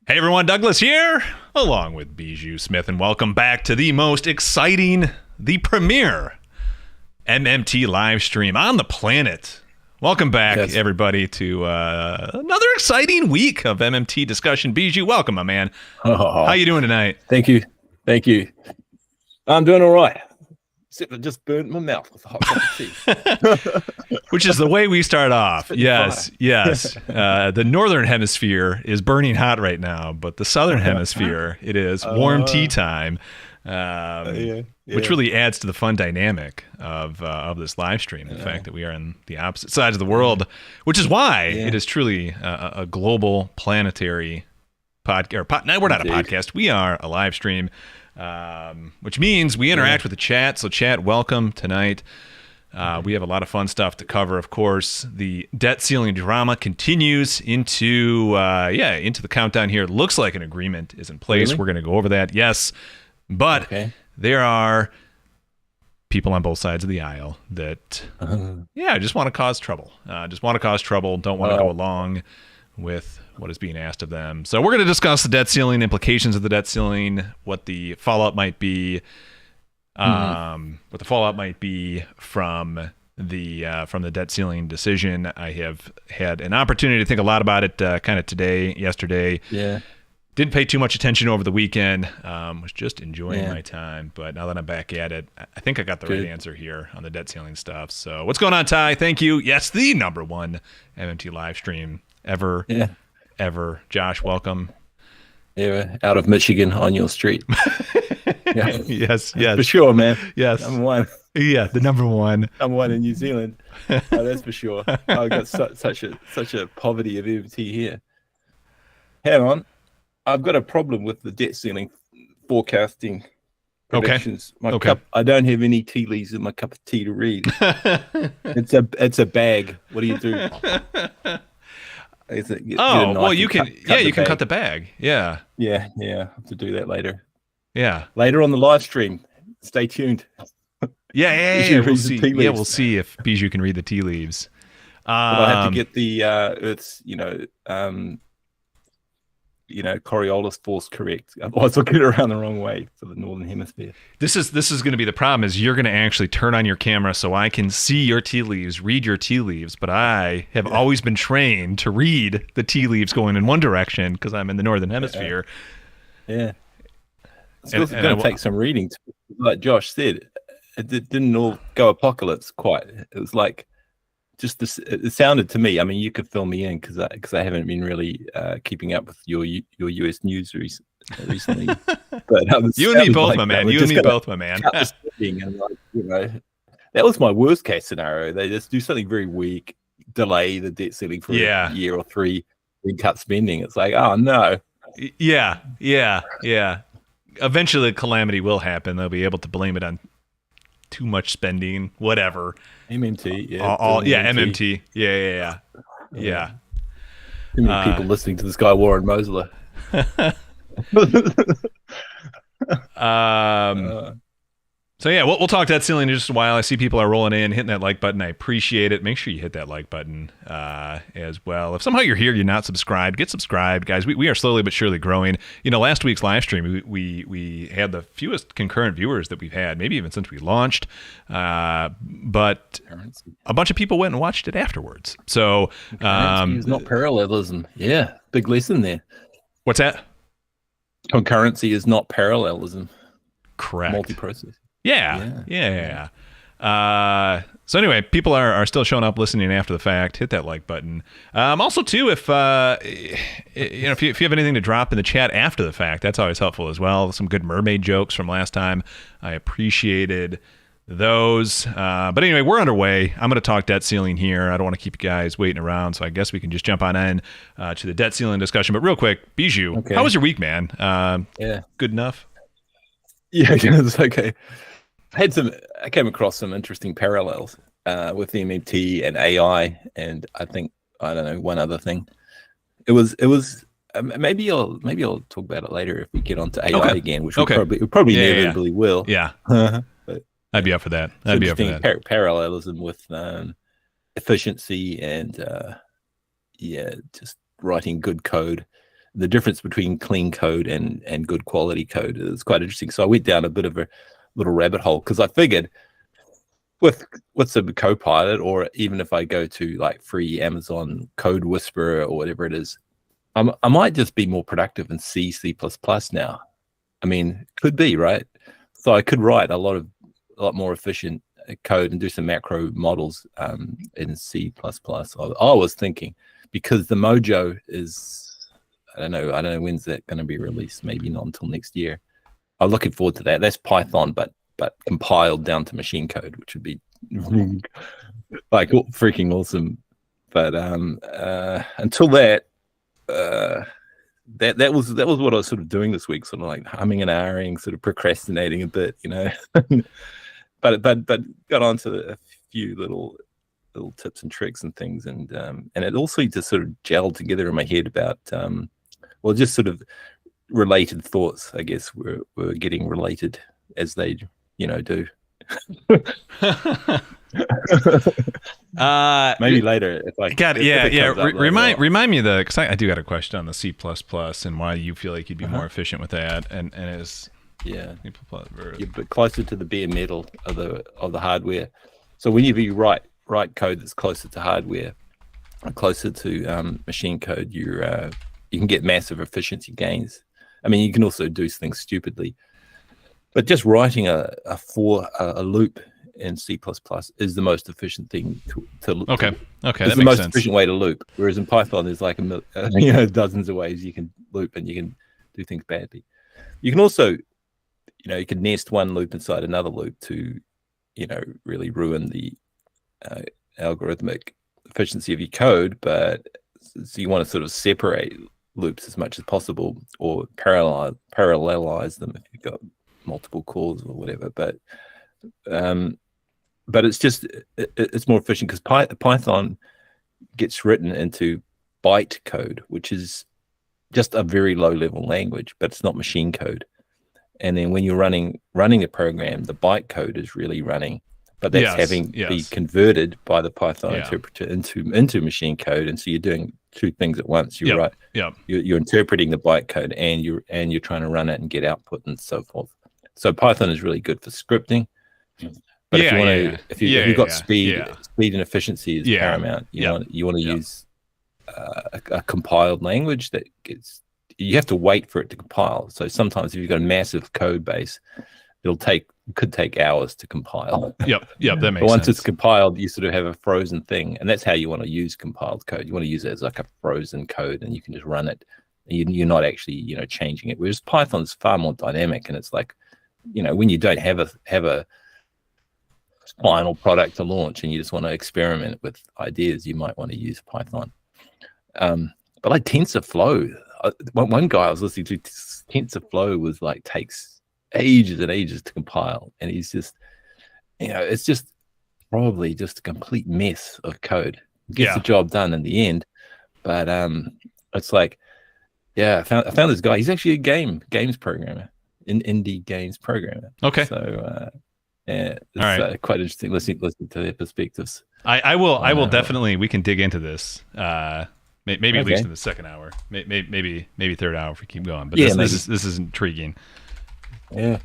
Hey everyone, Douglas here, along with Bijou Smith, and welcome back to the most exciting, the premier MMT live stream on the planet. Welcome back, everybody, to another exciting week of MMT discussion. Bijou, welcome, my man. How you doing tonight? Thank you. I'm doing all right. Except I just burnt my mouth with a hot cup of tea. Which is the way we start off. Yes. The northern hemisphere is burning hot right now, but the southern hemisphere, it is warm tea time, which really adds to the fun dynamic of this live stream. The fact that we are on the opposite sides of the world, which is why it is truly a global planetary podcast. No, we're not a podcast. We are a live stream. Which means we interact with the chat. So chat, welcome tonight. We have a lot of fun stuff to cover. Of course, the debt ceiling drama continues into the countdown here. It looks like an agreement is in place. Really? We're going to go over that. Yes. But there are people on both sides of the aisle that, just want to cause trouble. Don't want to go along with what is being asked of them. So we're going to discuss the debt ceiling, implications of the debt ceiling, what the fallout might be, from the debt ceiling decision. I have had an opportunity to think a lot about it kind of yesterday. Yeah. Didn't pay too much attention over the weekend. Was just enjoying my time. But now that I'm back at it, I think I got the right answer here on the debt ceiling stuff. So what's going on, Ty? Thank you. Yes, the number one MMT live stream ever. Yeah. Ever. Josh, welcome. Yeah, out of Michigan on your street. Yeah. Yes. For sure, man. Yes. Number one. Yeah, the number one. Number one in New Zealand. Oh, that's for sure. I've got such a poverty of MT here. Hang on. I've got a problem with the debt ceiling forecasting predictions. My cup. I don't have any tea leaves in my cup of tea to read. It's a bag. What do you do? You can cut the bag. Yeah. I have to do that later. Yeah. Later on the live stream. Stay tuned. Yeah. We'll see. Yeah, we'll see if Bijou can read the tea leaves. But I have to get the Earth's, Coriolis force correct. Otherwise, I'll get it around the wrong way for the northern hemisphere. This is going to be the problem. Is you're going to actually turn on your camera so I can see your tea leaves, read your tea leaves. But I have always been trained to read the tea leaves going in one direction because I'm in the northern hemisphere. Yeah. It's going to take some reading. Like Josh said, it didn't all go apocalypse quite. It was like just this. It sounded to me. I mean, you could fill me in because I haven't been really keeping up with your US news recently. But you and me both, my man. That was my worst case scenario. They just do something very weak, delay the debt ceiling for a year or three, then cut spending. It's like, oh no. Yeah. Eventually, calamity will happen. They'll be able to blame it on too much spending, whatever. MMT, MMT. Yeah. Too many people listening to this guy, Warren Mosler. So we'll talk debt ceiling in just a while. I see people are rolling in, hitting that like button. I appreciate it. Make sure you hit that like button as well. If somehow you're here, you're not subscribed, get subscribed, guys. We are slowly but surely growing. Last week's live stream, we had the fewest concurrent viewers that we've had, maybe even since we launched. But a bunch of people went and watched it afterwards. So it's not parallelism. Yeah, big lesson there. What's that? Concurrency is not parallelism. Correct. Multi-process. Yeah. So anyway, people are still showing up, listening after the fact. Hit that like button. Also, too, if you have anything to drop in the chat after the fact, that's always helpful as well. Some good mermaid jokes from last time. I appreciated those. But anyway, we're underway. I'm going to talk debt ceiling here. I don't want to keep you guys waiting around, so I guess we can just jump on in to the debt ceiling discussion. But real quick, Bijou, how was your week, man? Good enough? Yeah, it's okay. I came across some interesting parallels with MMT and AI, and I don't know, one other thing. It was maybe I'll talk about it later if we get onto AI again, which we probably inevitably will. Yeah. But I'd be up for that. I'd be up for that. Parallelism with efficiency and just writing good code the difference between clean code and good quality code is quite interesting. So I went down a bit of a little rabbit hole because I figured with the Copilot, or even if I go to like free Amazon Code Whisperer or whatever it is, I might just be more productive in C++ now. I mean, could be, right? So I could write a lot more efficient code and do some macro models in C++. I was thinking, because the Mojo is, I don't know when's that going to be released. Maybe not until next year. I'm looking forward to that. That's Python, but compiled down to machine code, which would be like freaking awesome. But until that, that was what I was sort of doing this week, sort of like humming and ahhing, sort of procrastinating a bit, but got onto a few little tips and tricks and things, and it also just sort of gelled together in my head about just sort of related thoughts, I guess, were getting related as they do. Maybe later if I got remind me because I do got a question on the C++ and why you feel like you'd be more efficient with that, and is you're a bit closer to the bare metal of the hardware. So whenever you write code that's closer to hardware, closer to machine code, you can get massive efficiency gains. I mean, you can also do things stupidly, but just writing a loop in C++ is the most efficient thing to okay. It's the most efficient way to loop. Whereas in Python, there's like dozens of ways you can loop, and you can do things badly. You can also, you can nest one loop inside another loop to, really ruin the algorithmic efficiency of your code. But so you want to sort of separate loops as much as possible, or parallelize them if you've got multiple cores or whatever. But it's just it's more efficient because Python gets written into byte code, which is just a very low level language, but it's not machine code. And then when you're running a program, the byte code is really running, but that's having to be converted by the Python interpreter into machine code. And so you're doing two things at once. You're you're interpreting the byte code, and you're trying to run it and get output and so forth. So Python is really good for scripting. But if you've got speed and efficiency is paramount. You want to use a compiled language that you have to wait for it to compile. So sometimes if you've got a massive code base, it could take hours to compile. That makes sense. But once it's compiled, you sort of have a frozen thing, and that's how you want to use compiled code. You want to use it as like a frozen code, and you can just run it. You're not actually changing it. Whereas Python's far more dynamic, and it's like when you don't have a final product to launch and you just want to experiment with ideas, you might want to use Python. But like TensorFlow, one guy I was listening to, TensorFlow was like takes ages and ages to compile, and he's just it's just probably just a complete mess of code. Gets the job done in the end, but it's like I found this guy. He's actually a games programmer, indie games programmer. Okay. So it's quite interesting listening to their perspectives. I will definitely, we can dig into this. Maybe at least in the second hour, maybe third hour if we keep going. But this is intriguing. Yeah.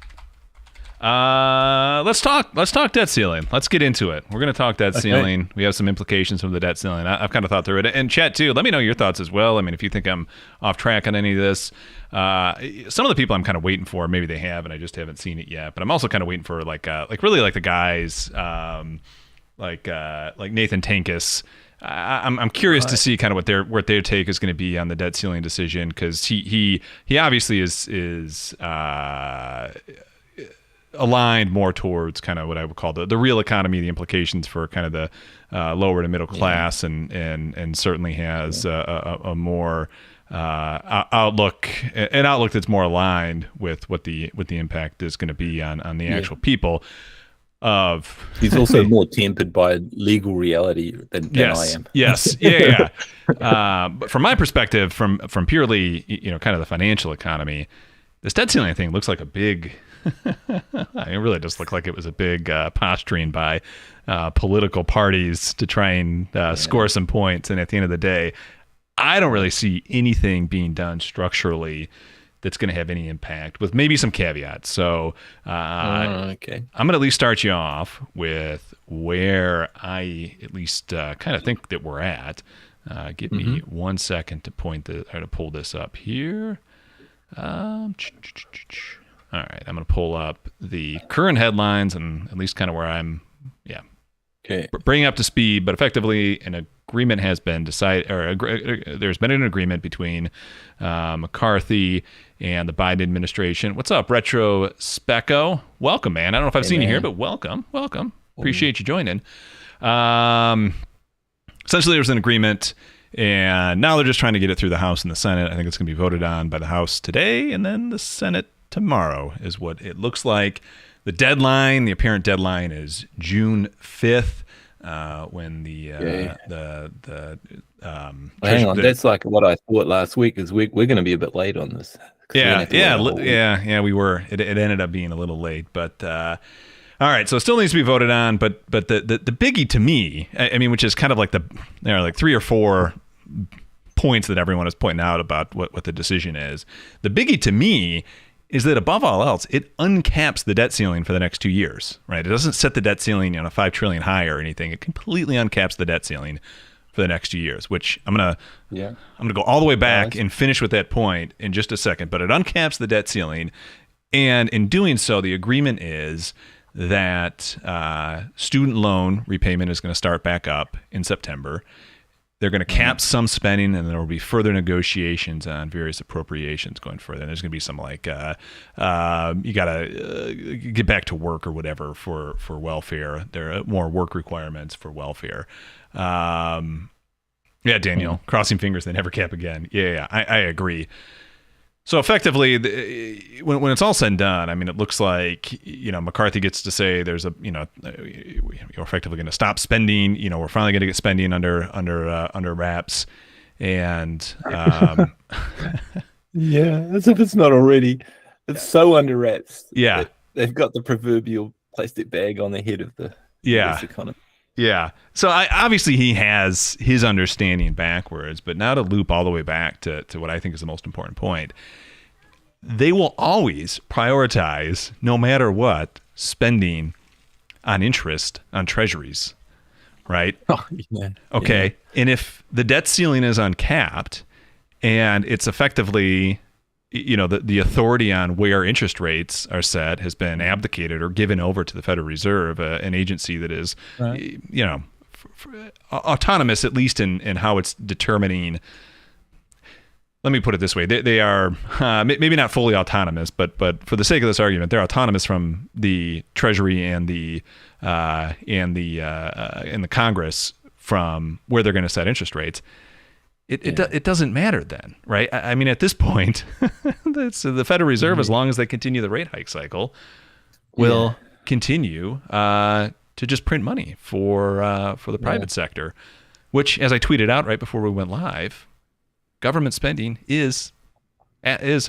Let's talk debt ceiling. Let's get into it. We're going to talk debt ceiling. We have some implications from the debt ceiling. I've kind of thought through it. And chat too, let me know your thoughts as well. I mean, if you think I'm off track on any of this, some of the people I'm kind of waiting for, maybe they have and I just haven't seen it yet, but I'm also kind of waiting for like really like the guys like Nathan Tankis. I'm curious to see kind of what their take is going to be on the debt ceiling decision, because he obviously is aligned more towards kind of what I would call the real economy, the implications for kind of the lower to middle class, and certainly has a more outlook that's more aligned with what the impact is going to be on the actual people. He's also more tempered by legal reality than I am. Yes. But from my perspective, from purely kind of the financial economy, this debt ceiling thing looks like a big it really just looked like it was a big posturing by political parties to try and score some points. And at the end of the day, I don't really see anything being done structurally that's going to have any impact, with maybe some caveats. So okay. I'm going to at least start you off with where I at least kind of think that we're at. Give me 1 second to pull this up here. All right, I'm going to pull up the current headlines and at least kind of where I'm, bringing up to speed. But effectively, an agreement has been decided, or there's been an agreement between McCarthy and the Biden administration. What's up, Retro Specco? Welcome, man. I don't know if I've seen you here, but welcome. Appreciate you joining. Essentially, there was an agreement, and now they're just trying to get it through the House and the Senate. I think it's going to be voted on by the House today, and then the Senate tomorrow is what it looks like. The apparent deadline is June 5th, when hang on, that's like what I thought last week. Is we're going to be a bit late on this. We were. It ended up being a little late, but all right. So it still needs to be voted on, but the biggie to me, I mean, which is kind of like there are like 3 or 4 points that everyone is pointing out about what the decision is. The biggie to me is that above all else, it uncaps the debt ceiling for the next 2 years, right? It doesn't set the debt ceiling a $5 trillion high or anything. It completely uncaps the debt ceiling for the next 2 years, which I'm gonna go all the way back and finish with that point in just a second. But it uncaps the debt ceiling, and in doing so, the agreement is that student loan repayment is going to start back up in September. They're going to cap some spending, and there will be further negotiations on various appropriations going further. And there's going to be some like you got to get back to work or whatever for welfare. There are more work requirements for welfare. Daniel, crossing fingers they never cap again. I agree. So effectively, when it's all said and done, I mean, it looks like, McCarthy gets to say there's you're effectively going to stop spending. We're finally going to get spending under wraps, and as if it's not already. It's so under wraps. Yeah, they've got the proverbial plastic bag on the head of the economy. Yeah. So obviously he has his understanding backwards, but now to loop all the way back to what I think is the most important point, they will always prioritize, no matter what, spending on interest on treasuries, right? Okay. Yeah. And if the debt ceiling is uncapped and it's effectively, the authority on where interest rates are set has been abdicated or given over to the Federal Reserve, an agency that is, autonomous, at least in how it's determining. Let me put it this way: they are maybe not fully autonomous, but for the sake of this argument, they're autonomous from the Treasury and the Congress from where they're going to set interest rates. It doesn't matter then, right? I mean, at this point, the Federal Reserve, as long as they continue the rate hike cycle, will continue to just print money for the private sector, which, as I tweeted out right before we went live, government spending is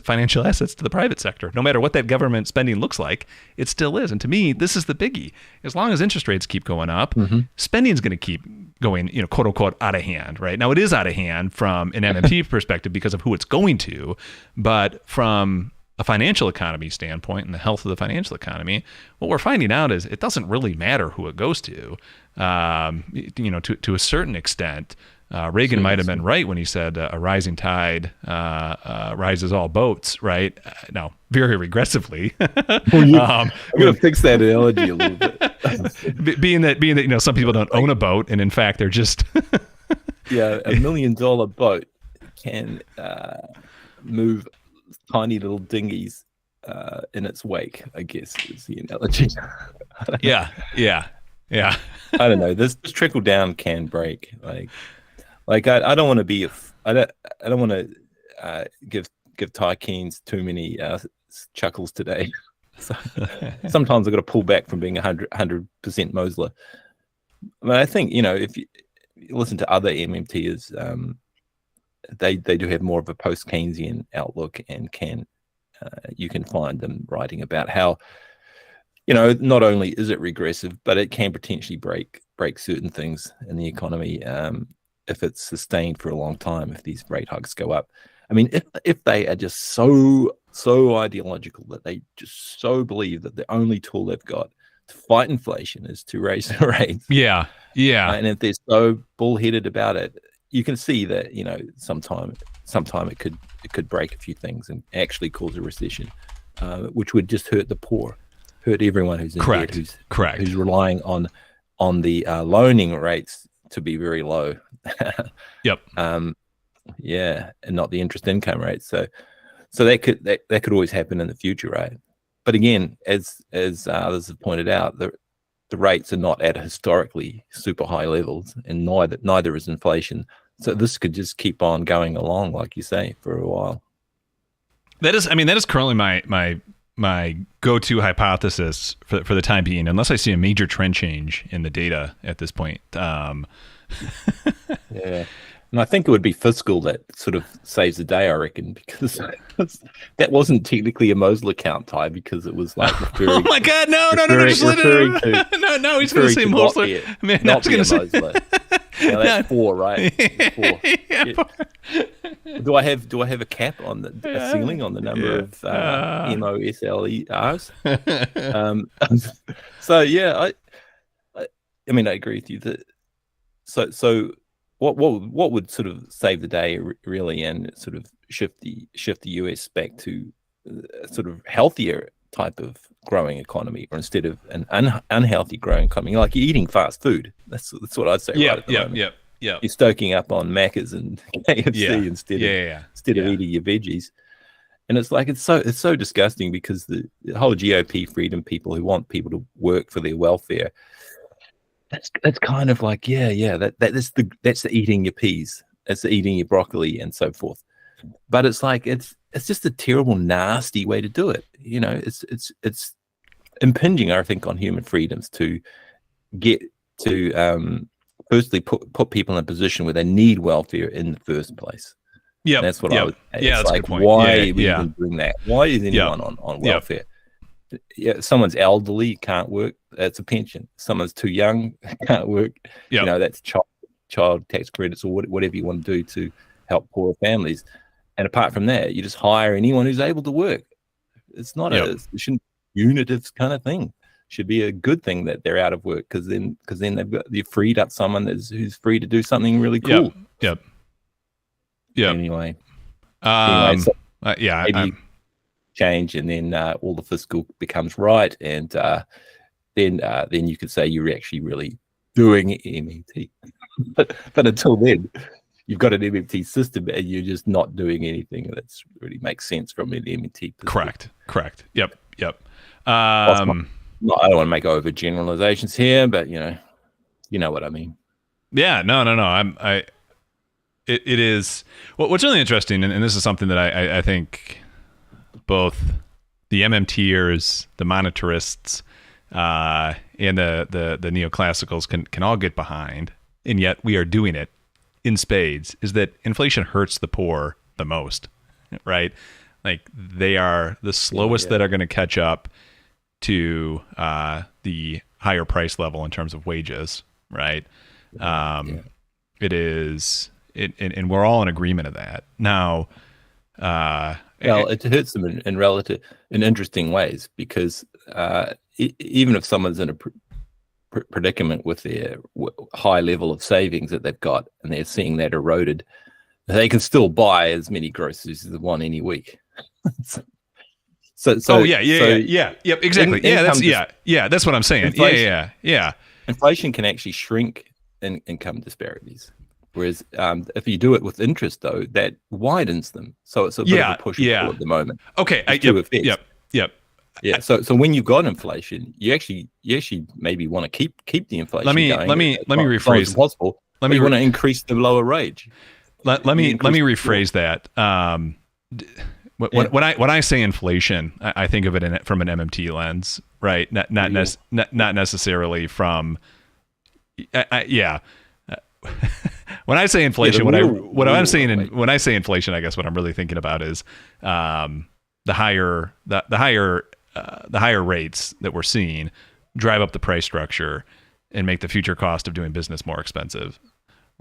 financial assets to the private sector. No matter what that government spending looks like, it still is. And to me, this is the biggie. As long as interest rates keep going up, spending is going to keep going, quote unquote, out of hand, right? Now it is out of hand from an MMT perspective because of who it's going to, but from a financial economy standpoint and the health of the financial economy, what we're finding out is it doesn't really matter who it goes to, to a certain extent. Reagan might have been right when he said a rising tide rises all boats, right? Now, very regressively. I'm going to fix that analogy a little bit. being that some people don't own a boat, and in fact they're just $1 million boat can move tiny little dinghies in its wake, I guess is the analogy. Yeah. I don't know. This trickle down can break. Like I don't want to be I don't want to give Ty Keynes too many chuckles today. So, sometimes I've got to pull back from being 100% Mosler. But I think if you listen to other MMTers, they do have more of a post Keynesian outlook, and you can find them writing about how not only is it regressive, but it can potentially break certain things in the economy. if it's sustained for a long time, if these rate hikes go up. I mean, if they are just so ideological that they just so believe that the only tool they've got to fight inflation is to raise the rates. Yeah. And if they're so bullheaded about it, you can see that, sometime it could break a few things and actually cause a recession, which would just hurt the poor, hurt everyone who's in debt, who's relying on the loaning rates to be very low. Yep. And not the interest income rate. So that could always happen in the future, right? But again, as others have pointed out, the rates are not at historically super high levels, and neither is inflation. So this could just keep on going along, like you say, for a while. That is currently my go-to hypothesis for the time being, unless I see a major trend change in the data at this point. Yeah. And I think it would be fiscal that sort of saves the day, I reckon, because that wasn't technically a Mosley account, Ty, because it was like referring. Oh my God, no, he's going to say Mosley. Man, not be a Mosley. That's 4, right? It's 4. Yeah. Do I have a cap on a ceiling on the number of MOSLERs? So yeah, I mean, I agree with you that. So what would sort of save the day really, and sort of shift the US back to a sort of healthier type of growing economy, or instead of an unhealthy growing economy, like you're eating fast food. That's what I'd say. Yeah, right at the moment. Yeah. You're stoking up on Macca's and KFC instead of eating your veggies. And it's like it's so disgusting, because the whole GOP freedom people who want people to work for their welfare, that's kind of like that's the eating your peas, that's the eating your broccoli and so forth. But it's like it's just a terrible, nasty way to do it. It's impinging, I think, on human freedoms to get to firstly put people in a position where they need welfare in the first place. Yeah, that's what I would say. Yeah, that's like, a good point. Why are we even doing that? Why is anyone on welfare? Yeah, someone's elderly, can't work, that's a pension. Someone's too young, can't work. That's child tax credits, or whatever you want to do to help poorer families. And apart from that, you just hire anyone who's able to work. It's not it shouldn't be a unitive kind of thing. It should be a good thing that they're out of work, because then they've freed up someone who's free to do something really cool. Yep. Anyway, maybe change, and then all the fiscal becomes right, and then you could say you're actually really doing MMT. but until then, you've got an MMT system, and you're just not doing anything that's really makes sense from an MMT perspective. Correct. Yep. I don't want to make over generalizations here, but you know what I mean. Yeah. No. It is. What's really interesting, and this is something that I think both the MMTers, the monetarists, and the neoclassicals can all get behind, and yet we are doing it in spades, is that inflation hurts the poor the most, right? Like, they are the slowest that are going to catch up to the higher price level in terms of wages, right? It is, and we're all in agreement of that. Now, it hurts them in interesting ways, because even if someone's in a predicament with their high level of savings that they've got, and they're seeing that eroded, they can still buy as many groceries as they want any week. Yep, exactly. That's what I'm saying. Inflation, yeah. Inflation can actually shrink income disparities. Whereas if you do it with interest, though, that widens them. So it's a bit of a push at the moment. Okay. Yep. Yeah. So when you've got inflation, you actually maybe want to keep the inflation going. Let me rephrase. Possible. You want to increase the lower wage. Let me rephrase that. When I say inflation, I think of it from an MMT lens, right? Not necessarily from. When I say inflation, when I say inflation, I guess what I'm really thinking about is the higher rates that we're seeing drive up the price structure and make the future cost of doing business more expensive,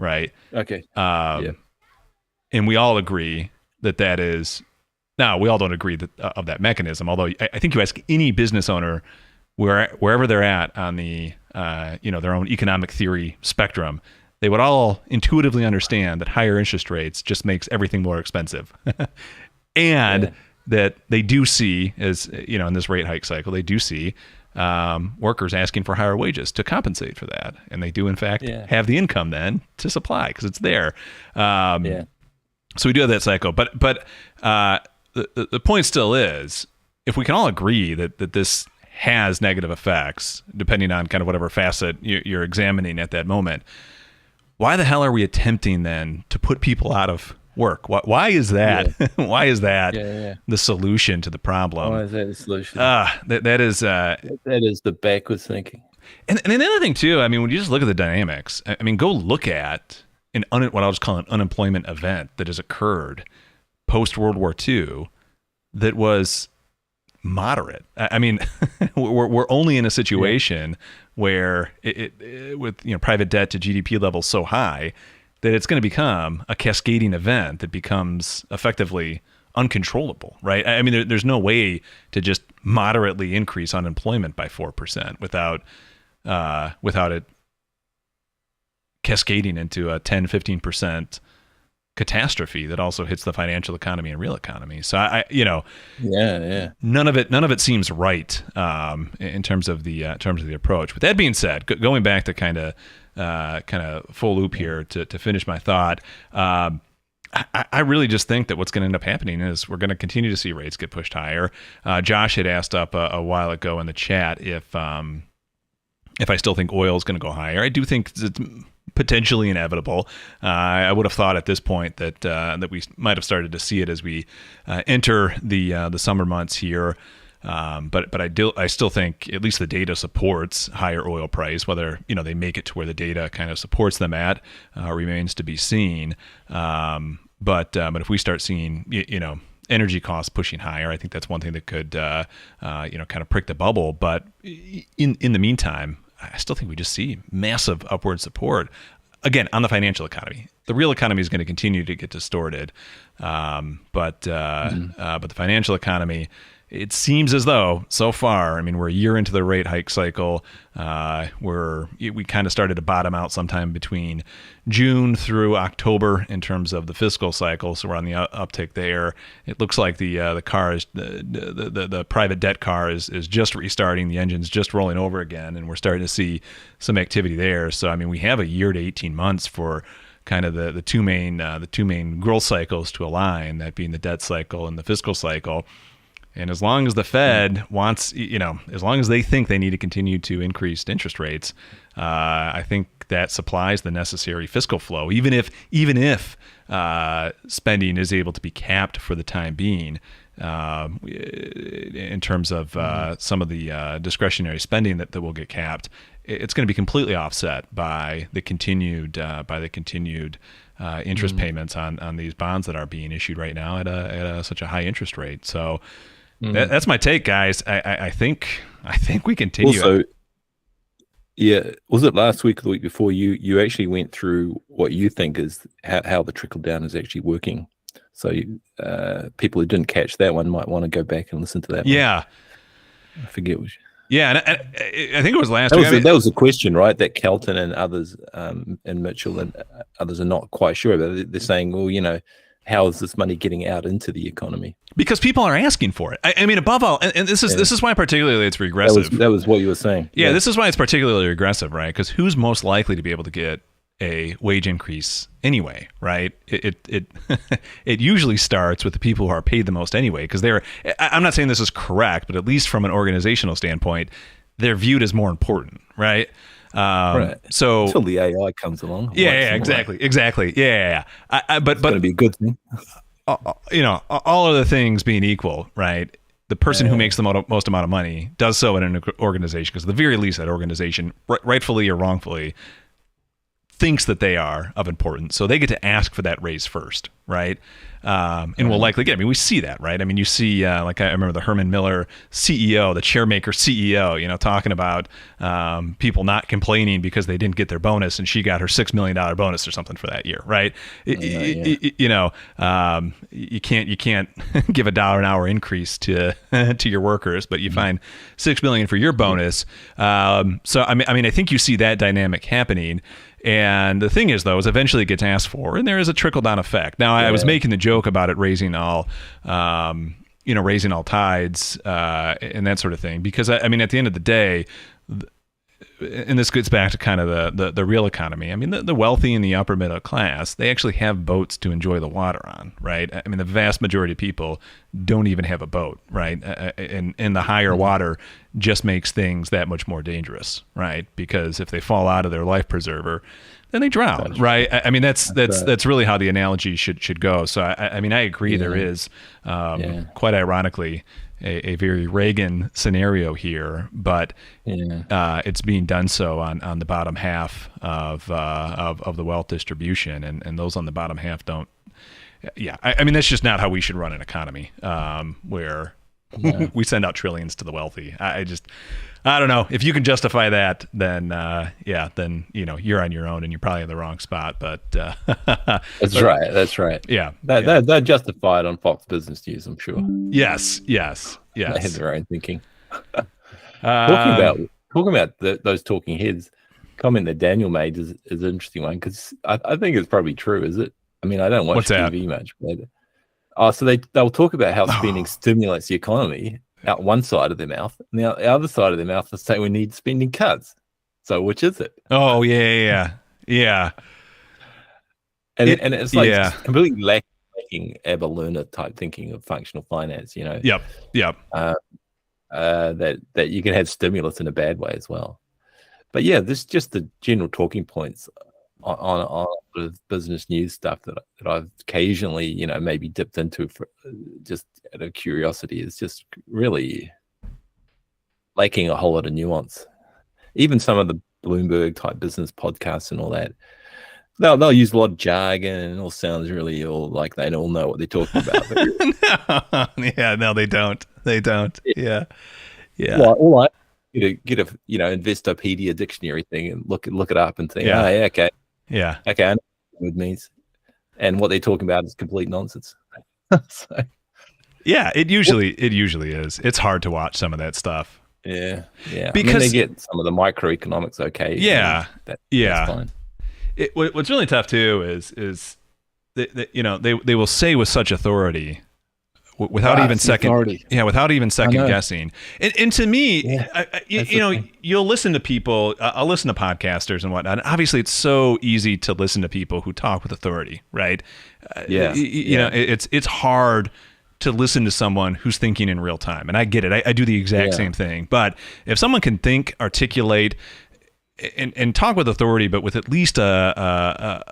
right? Okay. And we all agree that is. Now, we all don't agree of that mechanism. Although I think you ask any business owner, wherever they're at on the their own economic theory spectrum, they would all intuitively understand that higher interest rates just makes everything more expensive, and that they do see, as in this rate hike cycle, they do see workers asking for higher wages to compensate for that, and they do in fact have the income then to supply because it's there. So we do have that cycle, but the point still is, if we can all agree that this has negative effects, depending on kind of whatever facet you're examining at that moment, why the hell are we attempting then to put people out of work? Why is that? Why is that the solution to the problem? Why is that the solution? That is the backwards thinking. And another thing too, I mean, when you just look at the dynamics, I mean, go look at what I'll just call an unemployment event that has occurred post World War II that was moderate. I mean, we're only in a situation where it with private debt to GDP levels so high that it's going to become a cascading event that becomes effectively uncontrollable, right? I mean, there's no way to just moderately increase unemployment by 4% without it cascading into a 10-15% catastrophe that also hits the financial economy and real economy. So none of it seems right in terms of the approach. With that being said, going back to kind of full loop here to finish my thought, I really just think that what's going to end up happening is we're going to continue to see rates get pushed higher. Josh had asked up a while ago in the chat if I still think oil is going to go higher. I do think it's potentially inevitable. I would have thought at this point that we might have started to see it as we enter the summer months here. But I still think at least the data supports higher oil price. Whether they make it to where the data kind of supports them at remains to be seen. But if we start seeing energy costs pushing higher, I think that's one thing that could kind of prick the bubble. But in the meantime, I still think we just see massive upward support, again, on the financial economy. The real economy is going to continue to get distorted, but the financial economy, it seems as though so far, I mean, we're a year into the rate hike cycle. We kind of started to bottom out sometime between June through October in terms of the fiscal cycle. So we're on the uptick there. It looks like the car is the private debt car is just restarting. The engine's just rolling over again, and we're starting to see some activity there. So I mean, we have a year to 18 months for kind of the two main growth cycles to align, that being the debt cycle and the fiscal cycle. And as long as the Fed wants, as long as they think they need to continue to increase interest rates, I think that supplies the necessary fiscal flow. Even if spending is able to be capped for the time being, in terms of some of the discretionary spending that will get capped, it's going to be completely offset by the continued interest payments on these bonds that are being issued right now at such a high interest rate. So. That's my take, guys. I think we continue. Also, was it last week or the week before you actually went through what you think is how the trickle down is actually working? So people who didn't catch that one might want to go back and listen to that. Yeah, I forget which. Yeah, and I think it was last week. That was a question, right? That Kelton and others, and Mitchell and others are not quite sure about. They're saying, well, how is this money getting out into the economy? Because people are asking for it. I mean, above all, and this is why particularly it's regressive. That was what you were saying. Yeah, this is why it's particularly regressive, right? Because who's most likely to be able to get a wage increase anyway, right? It usually starts with the people who are paid the most anyway, because I'm not saying this is correct, but at least from an organizational standpoint, they're viewed as more important, right? Right. So until the AI comes along. Yeah, exactly. Yeah. But it's going to be a good thing. All other things being equal, right? The person who makes the most amount of money does so in an organization, because at the very least, that organization, rightfully or wrongfully, thinks that they are of importance, so they get to ask for that raise first, right? and will likely get. I mean, we see that, right? I mean, you see, like I remember the Herman Miller CEO, the chairmaker CEO, talking about people not complaining because they didn't get their bonus, and she got her $6 million bonus or something for that year, right? You can't give $1 an hour increase to your workers, but you find $6 million for your bonus. So I mean, I think you see that dynamic happening. And the thing is, though, is eventually it gets asked for, and there is a trickle down effect. Now, I was making the joke about it raising all tides and that sort of thing, because I mean, at the end of the day, and this gets back to kind of the real economy. I mean, the wealthy and the upper middle class, they actually have boats to enjoy the water on, right? I mean, the vast majority of people don't even have a boat, right? And the higher water just makes things that much more dangerous, right? Because if they fall out of their life preserver, then they drown, right? I mean, that's really how the analogy should go. So I mean, I agree. There is quite ironically a very Reagan scenario here, but it's being done so on the bottom half of the wealth distribution, and those on the bottom half don't. Yeah, I mean, that's just not how we should run an economy, where we send out trillions to the wealthy. I don't know if you can justify that, then then you're on your own and you're probably in the wrong spot. But that's right. Yeah, they're justified on Fox Business News, I'm sure. Yes. They have their own thinking. Talking about those talking heads, comment that Daniel made is an interesting one, because I think it's probably true. Is it? I mean, I don't watch TV much, but so they'll talk about how spending stimulates the economy out one side of their mouth, and the other side of their mouth will say we need spending cuts. So which is it? Oh yeah. And it's like completely lacking Eberlearner type thinking of functional finance. Yep. That you can have stimulus in a bad way as well. But this just the general talking points on the business news stuff that I've occasionally, maybe dipped into for just out of curiosity, is just really lacking a whole lot of nuance. Even some of the Bloomberg type business podcasts and all that, they'll use a lot of jargon, and it all sounds really like they all know what they're talking about. No, they don't. Yeah. Well, all right. Get a Investopedia dictionary thing and look it up and think, okay. Yeah. Okay, I know what it means. And what they're talking about is complete nonsense. So, yeah, it usually is. It's hard to watch some of that stuff. Yeah. Because they get some of the microeconomics okay. Yeah. That's fine. What's really tough too is that they will say with such authority without even second guessing. And to me, you'll listen to people. I'll listen to podcasters and whatnot. And obviously, it's so easy to listen to people who talk with authority, right? It's hard to listen to someone who's thinking in real time, and I get it. I do the exact same thing. But if someone can think, articulate, and talk with authority, but with at least a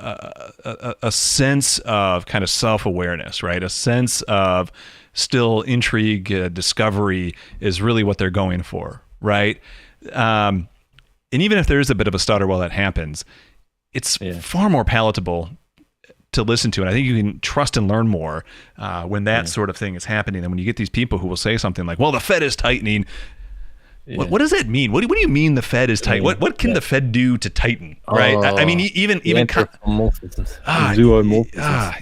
sense of kind of self-awareness, right? A sense of still intrigue, discovery is really what they're going for, right? And even if there is a bit of a stutter while that happens, it's far more palatable to listen to. And I think you can trust and learn more when that sort of thing is happening than when you get these people who will say something like, well, the Fed is tightening. Yeah. What does that mean? What do you mean the Fed is tight? What can the Fed do to tighten? Right? I mean, even zoomorphisms.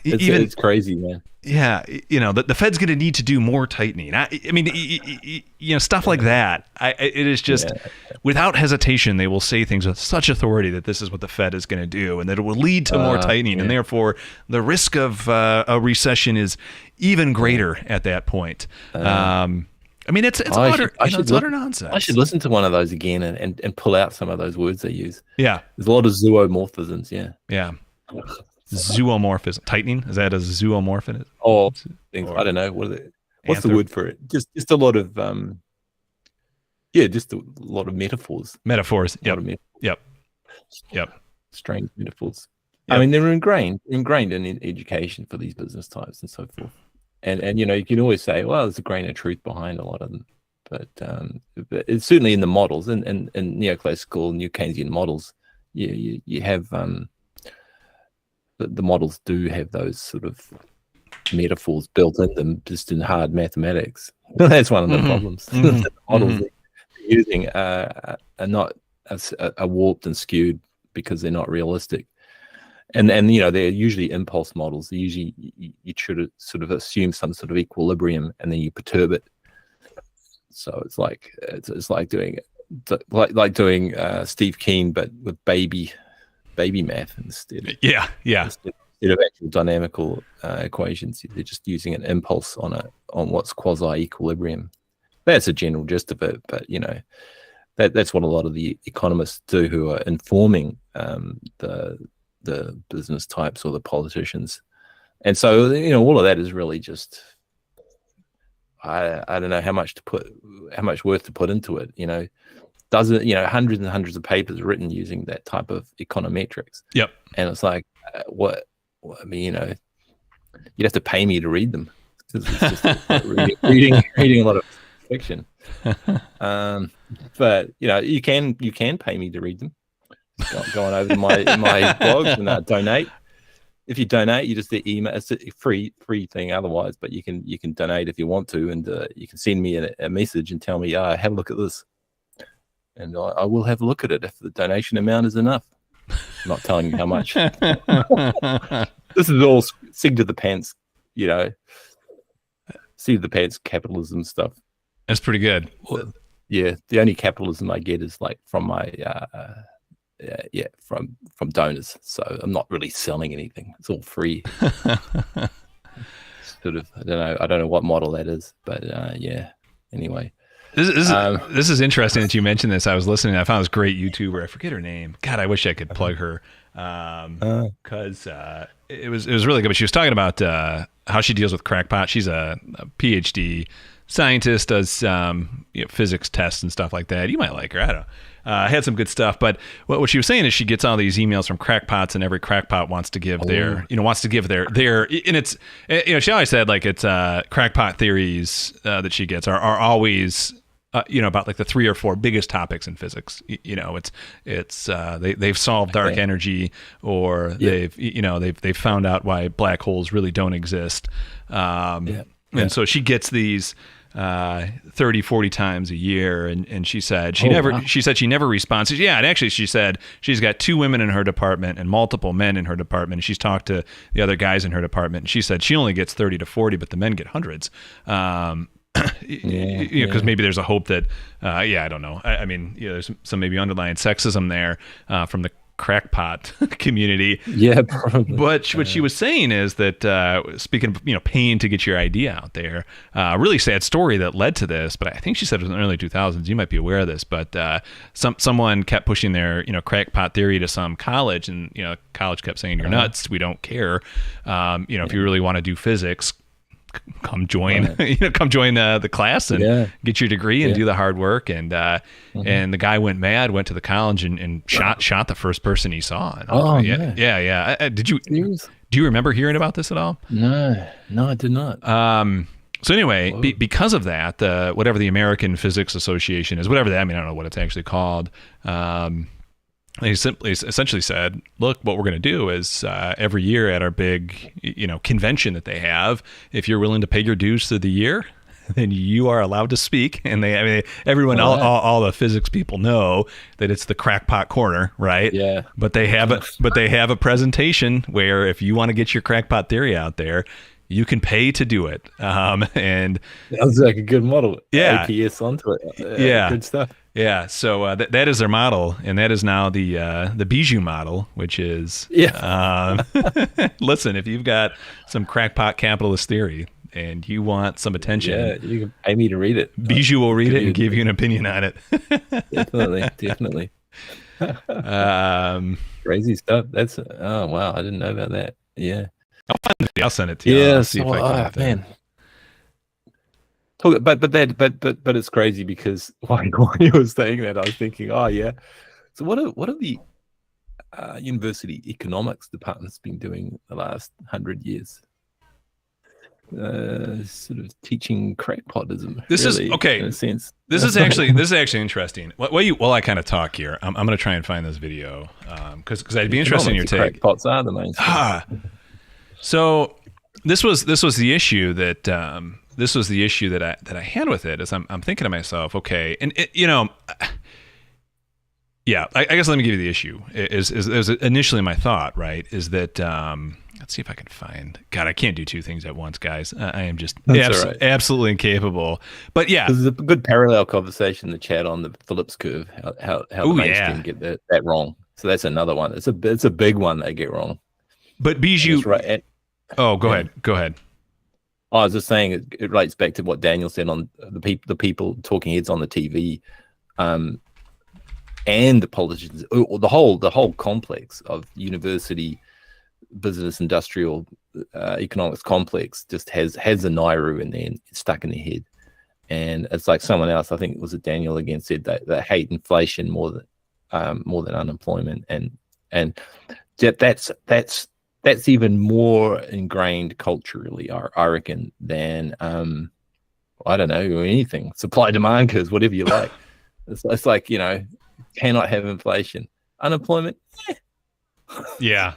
It's crazy, man. Yeah, the Fed's going to need to do more tightening. I mean, stuff like that. It is just without hesitation, they will say things with such authority that this is what the Fed is going to do, and that it will lead to more tightening, and therefore the risk of a recession is even greater at that point. I mean, it's utter nonsense. I should listen to one of those again and pull out some of those words they use. Yeah. There's a lot of zoomorphisms, Yeah. Zoomorphism. Tightening? Is that a zoomorphism? Oh, things. I don't know. What's the word for it? Just a lot of just a lot of metaphors. Metaphors. Yep. Strange metaphors. Yep. I mean, they're ingrained in education for these business types and so forth. And you can always say, well, there's a grain of truth behind a lot of them, but it's certainly in the models and neoclassical, New Keynesian models. You have the models do have those sort of metaphors built in them, just in hard mathematics. That's one of the problems. The models they're using are not are warped and skewed because they're not realistic. And they're usually impulse models. They're usually you should sort of assume some sort of equilibrium, and then you perturb it. So it's like doing Steve Keen, but with baby math instead. Yeah. Instead of actual dynamical equations, they're just using an impulse on what's quasi equilibrium. That's a general gist of it, but that's what a lot of the economists do who are informing the business types or the politicians. And so all of that is really just I don't know how much worth to put into it. Doesn't hundreds and hundreds of papers written using that type of econometrics. Yep. And it's like what I mean, you'd have to pay me to read them, because it's just like reading a lot of fiction. But you can pay me to read them. Go on over to my blogs and donate. If you donate, you just email. It's a free thing otherwise, but you can donate if you want to, and you can send me a message and tell me, have a look at this, and I will have a look at it if the donation amount is enough. I'm not telling you how much. This is all seat of the pants, seat of the pants capitalism stuff. That's pretty good. Yeah, the only capitalism I get is like from my from donors. So I'm not really selling anything. It's all free. Sort of. I don't know what model that is, but anyway. This is interesting that you mentioned this. I was listening. I found this great YouTuber. I forget her name. God, I wish I could plug her, because it was really good. But she was talking about how she deals with crackpot. She's a PhD scientist, does physics tests and stuff like that. You might like her. I don't know. Had some good stuff, but what she was saying is she gets all these emails from crackpots, and every crackpot wants to give their, and it's, she always said like it's crackpot theories that she gets are always about like the 3 or 4 biggest topics in physics. They've solved dark energy, or they've found out why black holes really don't exist. And so she gets these 30, 40 times a year, and she said she never responds. And actually she said she's got 2 women in her department and multiple men in her department, and she's talked to the other guys in her department, and she said she only gets 30 to 40, but the men get hundreds. Because maybe there's a hope that I don't know, I mean there's some maybe underlying sexism there from the crackpot community. Yeah, probably. But what she was saying is that speaking of paying to get your idea out there, a really sad story that led to this, but I think she said it was in the early 2000s. You might be aware of this, but someone kept pushing their crackpot theory to some college, and college kept saying, you're nuts, we don't care. If you really want to do physics, come join the class and get your degree and do the hard work. And and the guy went mad, went to the college and shot the first person he saw. Did you do you remember hearing about this at all? No, I did not. So anyway, because of that, whatever the American Physics Association is, whatever that, I mean, I don't know what it's actually called. They essentially said, look, what we're going to do is every year at our big, convention that they have, if you're willing to pay your dues through the year, then you are allowed to speak. And everyone, all the physics people know that it's the crackpot corner, right? Yeah. But they have a presentation where if you want to get your crackpot theory out there, you can pay to do it. And sounds like a good model. Yeah. APS onto it. Good stuff. Yeah, so that is their model, and that is now the Bijou model, which is listen, if you've got some crackpot capitalist theory and you want some attention, you can pay me to read it. Bijou will read it and give you an opinion on it. Definitely. Crazy stuff. That's wow, I didn't know about that. Yeah, I'll send it to you. Yeah, see if I can. Man. But it's crazy because while you were saying that, I was thinking, so what are the university economics departments been doing the last 100 years? Sort of teaching crackpotism. This really, is okay. In a sense. This is actually interesting. While I kind of talk here, I'm going to try and find this video because I'd be interested in your take. Crackpots are the main. So this was the issue that I had with it. Is I'm thinking to myself, okay, and yeah, I guess let me give you the issue. Is initially my thought, right? Is that let's see if I can find. God, I can't do two things at once, guys. I am just absolutely incapable. But yeah, this is a good parallel conversation in the chat on the Phillips curve. How the mainstream get that wrong. So that's another one. It's a big one they get wrong. But Bijou, right. Go ahead. I was just saying it relates back to what Daniel said on the people talking heads on the TV. And the politicians, or the whole complex of university, business, industrial, economics complex just has a Nairu in there and it's stuck in their head. And it's like someone else, I think it was Daniel again, said that they hate inflation more than unemployment, and that's even more ingrained culturally, I reckon, than I don't know, anything, supply demand curves, whatever you like. It's like, cannot have inflation. Unemployment? Yeah.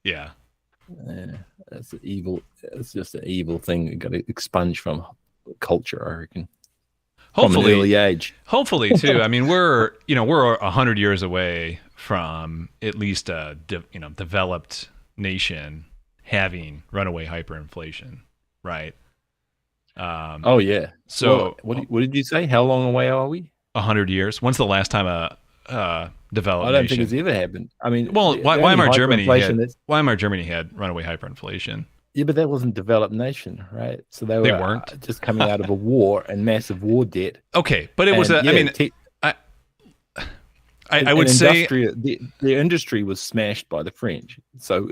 That's evil. It's just an evil thing you got to expunge from culture, I reckon. Hopefully, from an early age. Hopefully, too. I mean, we're 100 years away from at least a developed nation having runaway hyperinflation, right? Oh yeah. So what did you say? How long away are we? 100 years. When's the last time a developed I don't nation? think it's ever happened. I mean, well, Weimar Germany had runaway hyperinflation. Yeah, but that wasn't developed nation, right? So they weren't just coming out of a war and massive war debt. Okay, but it was I would say the industry was smashed by the French. So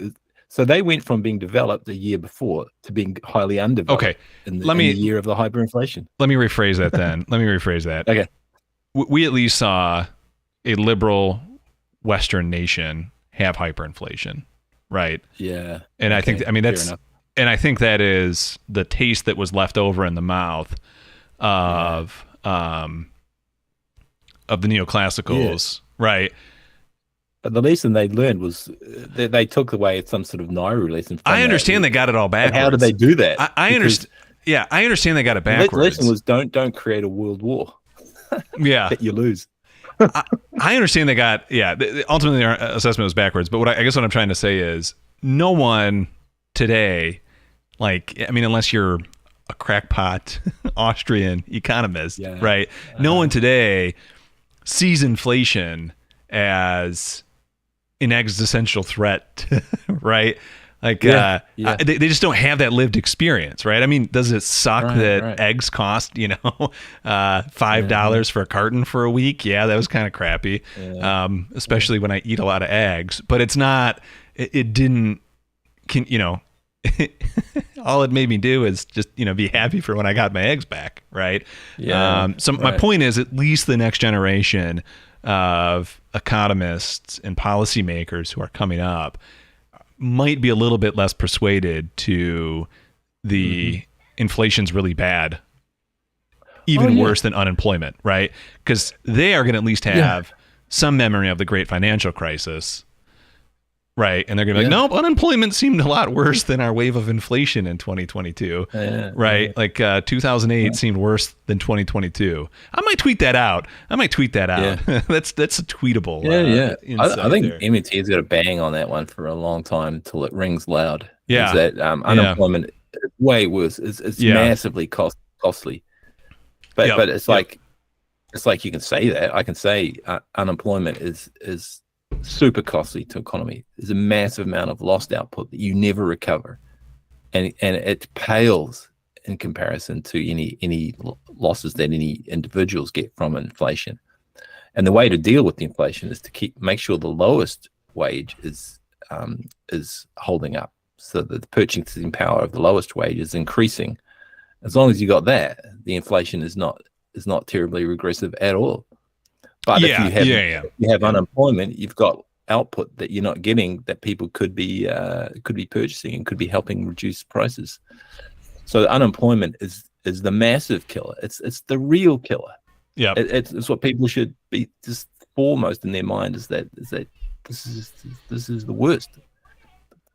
they went from being developed a year before to being highly undeveloped. Okay, in the year of the hyperinflation. Let me rephrase that then. Okay. We at least saw a liberal Western nation have hyperinflation, right? Yeah. And I think that is the taste that was left over in the mouth of the neoclassicals, right? But the lesson they learned was they took away some sort of Nairu lesson. I understand they got it all backwards. But how did they do that? I understand. Yeah, I understand they got it backwards. The lesson was don't create a world war. Yeah, that you lose. I understand they got ultimately their assessment was backwards. But I guess what I'm trying to say is no one today, unless you're a crackpot Austrian economist, right? No one today sees inflation as an existential threat, right? They just don't have that lived experience, right? I mean, does it suck that eggs cost, $5 for a carton for a week? Yeah, that was kind of crappy, especially when I eat a lot of eggs. But it's not. It didn't. All it made me do is just be happy for when I got my eggs back, right? My point is, at least the next generation of economists and policymakers who are coming up might be a little bit less persuaded to the inflation's really bad, even worse than unemployment, right? Because they are going to at least have some memory of the great financial crisis, right? And they're going to be like, nope, unemployment seemed a lot worse than our wave of inflation in 2022, right? 2008 seemed worse than 2022. I might tweet that out. That's a tweetable. I think MMT has got a bang on that one for a long time till it rings loud. Yeah. Is that unemployment is way worse. It's massively costly. But it's like you can say that. I can say unemployment is super costly to economy. There's a massive amount of lost output that you never recover, and it pales in comparison to any losses that any individuals get from inflation. And the way to deal with the inflation is to make sure the lowest wage is holding up, so that the purchasing power of the lowest wage is increasing. As long as you got that, the inflation is not terribly regressive at all. But if you have unemployment, you've got output that you're not getting that people could be purchasing and could be helping reduce prices. So unemployment is the massive killer. It's the real killer. Yeah, it's what people should be just foremost in their mind is that this is the worst.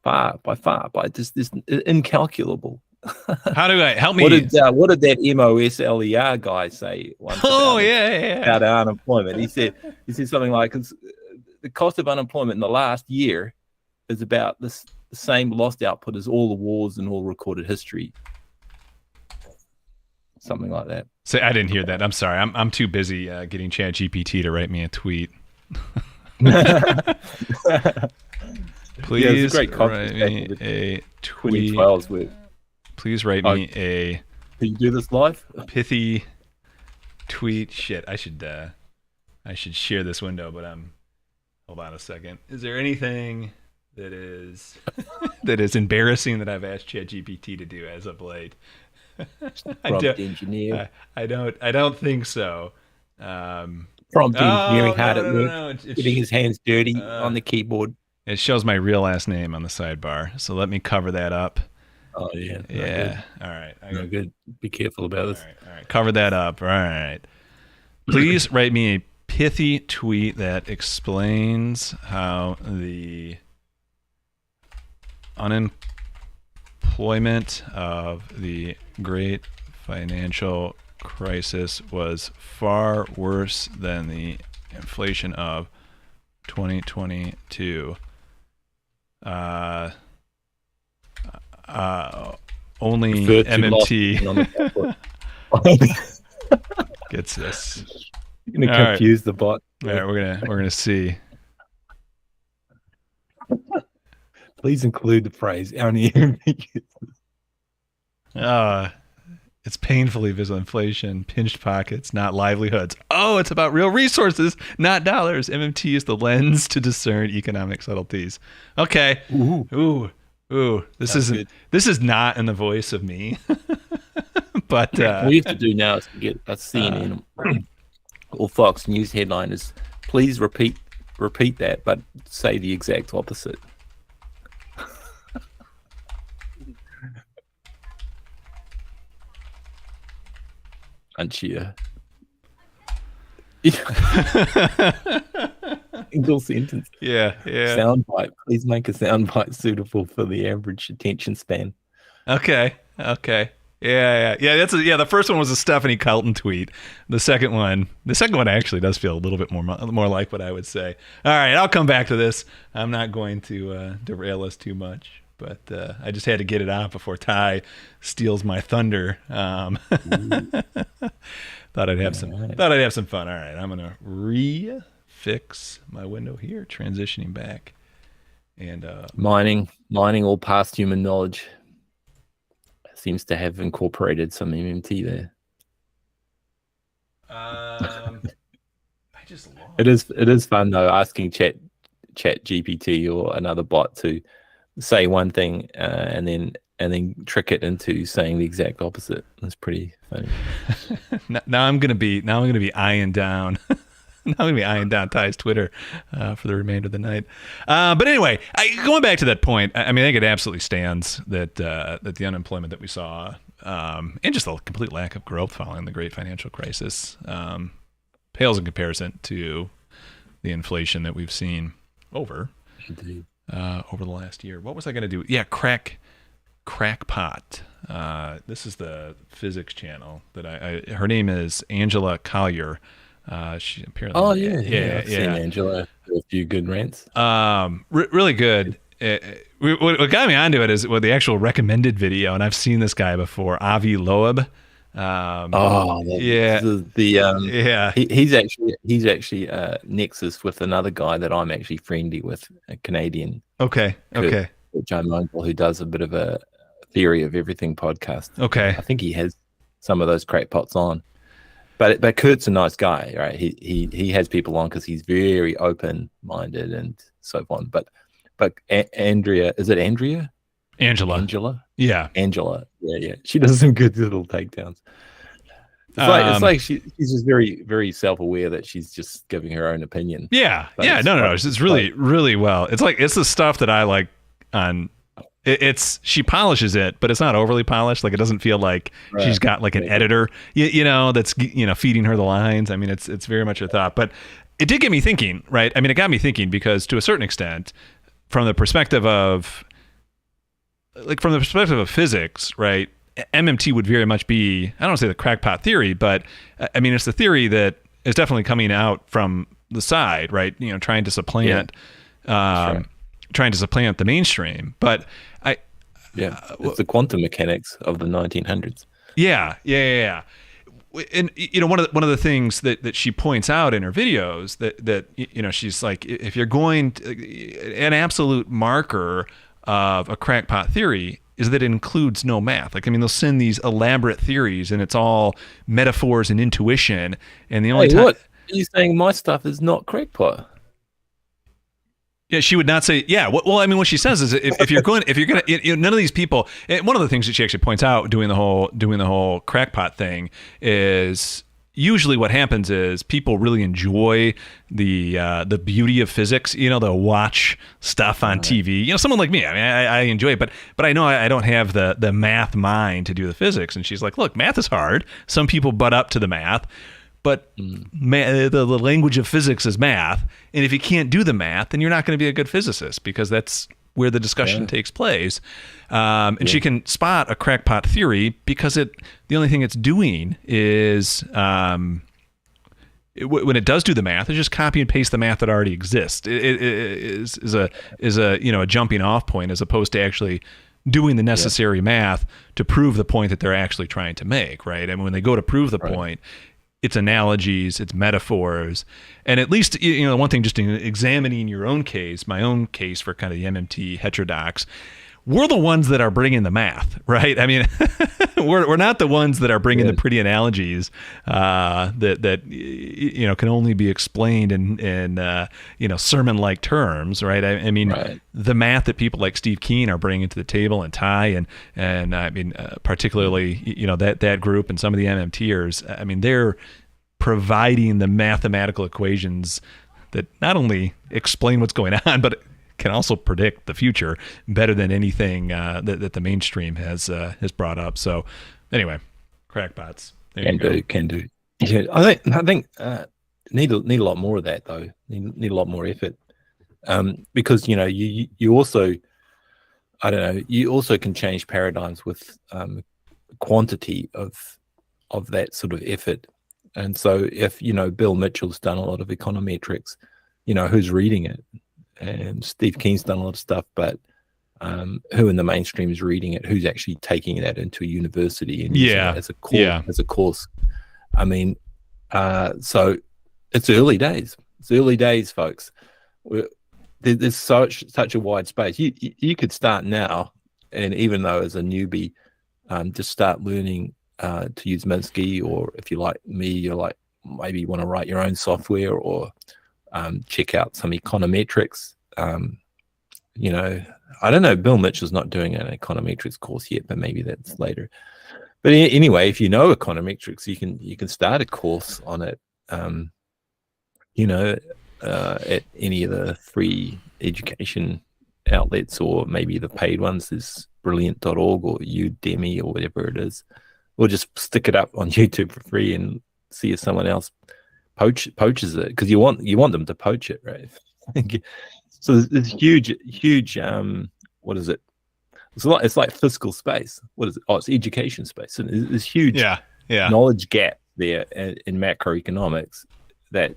by just this incalculable. How do I help me? What did that MOSLER guy say once? About unemployment. He said something like, the cost of unemployment in the last year is about the same lost output as all the wars in all recorded history. Something like that. So I didn't hear that. I'm sorry. I'm too busy getting ChatGPT to write me a tweet. Please write me a tweet. 2012's with. Please write me a. Can you do this live? Pithy tweet. Shit, I should share this window, but hold on a second. Is there anything that is that is embarrassing that I've asked ChatGPT to do as of late? Engineer. I don't think so. Prompt engineering hard at work, getting his hands dirty on the keyboard. It shows my real last name on the sidebar, so let me cover that up. Oh yeah. Yeah. All right. No good. Be careful about this. All right. Cover that up. All right. Please write me a pithy tweet that explains how the unemployment of the great financial crisis was far worse than the inflation of 2022. Only MMT gets this. You're gonna confuse the bot. All right, we're gonna see. Please include the phrase only MMT gets this. It's painfully visible inflation, pinched pockets, not livelihoods. Oh, it's about real resources, not dollars. MMT is the lens to discern economic subtleties. Okay. Ooh. This is not in the voice of me. But what we have to do now is to get a CNN or Fox News headline is, please repeat that, but say the exact opposite. Single sentence. Yeah. Soundbite. Please make a soundbite suitable for the average attention span. Okay. Yeah. The first one was a Stephanie Carlton tweet. The second one actually does feel a little bit more like what I would say. All right, I'll come back to this. I'm not going to derail us too much, but I just had to get it out before Ty steals my thunder. Thought I'd have some fun. All right, I'm gonna fix my window here, transitioning back, and mining all past human knowledge seems to have incorporated some MMT there. I just love it is fun though, asking Chat GPT or another bot to say one thing and then trick it into saying the exact opposite. That's pretty funny. Now I'm gonna be eyeing down. Now I'm gonna be eyeing down Ty's Twitter for the remainder of the night. But anyway, going back to that point, I mean, I think it absolutely stands that the unemployment that we saw and just a complete lack of growth following the great financial crisis pales in comparison to the inflation that we've seen over the last year. What was I going to do? Yeah, Crackpot. This is the physics channel that her name is Angela Collier. She apparently. Oh yeah. I've seen Angela do a few good rants. Really good. What got me onto it is the actual recommended video, and I've seen this guy before, Avi Loeb. He's actually nexus with another guy that I'm actually friendly with, a Canadian. Okay. Joe Monkel, who does a bit of a Theory of Everything podcast. Okay, I think he has some of those crackpots on. But Kurt's a nice guy, right? He has people on because he's very open-minded and so on. But Andrea, is it Andrea? Angela. Yeah. Angela. Yeah. She does some good little takedowns. It's like she's just very, very self-aware that she's just giving her own opinion. Yeah. No. It's really, really well. It's the stuff that I like on. She polishes it, but it's not overly polished. Like, it doesn't feel like she's got like an editor, that's feeding her the lines. I mean, it's very much a thought, but it did get me thinking, right? I mean, it got me thinking because to a certain extent, from the perspective of like from the perspective of physics, right? MMT would very much be, I don't want to say the crackpot theory, but I mean, it's the theory that is definitely coming out from the side, right? You know, trying to supplant, trying to supplant the mainstream. But it's the quantum mechanics of the 1900s. Yeah. And you know, one of the things that she points out in her videos that you know, she's like, if you're going to, an absolute marker of a crackpot theory is that it includes no math. Like, I mean, they'll send these elaborate theories and it's all metaphors and intuition. And the only time, what are you saying? My stuff is not crackpot. Yeah, she would not say. Yeah, well, I mean, what she says is, if you're going, you know, none of these people. And one of the things that she actually points out doing the whole crackpot thing is usually what happens is people really enjoy the beauty of physics. You know, they'll watch stuff on TV. You know, someone like me. I mean, I enjoy it, but I know I don't have the math mind to do the physics. And she's like, look, math is hard. Some people butt up to the math. But the language of physics is math. And if you can't do the math, then you're not going to be a good physicist, because that's where the discussion takes place. And she can spot a crackpot theory because the only thing it's doing is, when it does do the math, it's just copy and paste the math that already exists. It is a you know, a jumping off point, as opposed to actually doing the necessary math to prove the point that they're actually trying to make, right? And when they go to prove the point, it's analogies, it's metaphors. And at least, you know, one thing, just in examining your own case, my own case for kind of the MMT heterodox, we're the ones that are bringing the math, right? I mean, we're not the ones that are bringing the pretty analogies that you know, can only be explained in you know, sermon-like terms, right? I mean, the math that people like Steve Keen are bringing to the table, and Ty, and I mean, particularly, you know, that group and some of the MMTers, I mean, they're providing the mathematical equations that not only explain what's going on, but can also predict the future better than anything that the mainstream has brought up. So anyway, crackpots. Can do. Yeah, I think need a lot more of that, though. Need a lot more effort, because, you know, you also, I don't know, you also can change paradigms with quantity of that sort of effort. And so if, you know, Bill Mitchell's done a lot of econometrics, you know, who's reading it? And Steve Keen's done a lot of stuff, but who in the mainstream is reading it? Who's actually taking that into a university and using it as a course? As a course, I mean, so it's early days. It's early days, folks. There's such a wide space. You could start now, and even though as a newbie, just start learning to use Minsky, or if you like me, you're like, maybe you want to write your own software, or check out some econometrics. You know, I don't know, Bill Mitchell's not doing an econometrics course yet, but maybe that's later. But anyway, if you know econometrics, you can start a course on it, you know, at any of the free education outlets, or maybe the paid ones. There's brilliant.org or Udemy or whatever it is. Or just stick it up on YouTube for free and see if someone else poaches it, because you want them to poach it, right? So there's huge what is it? It's like fiscal space. What is it? Oh, it's education space. And there's huge knowledge gap there in macroeconomics. That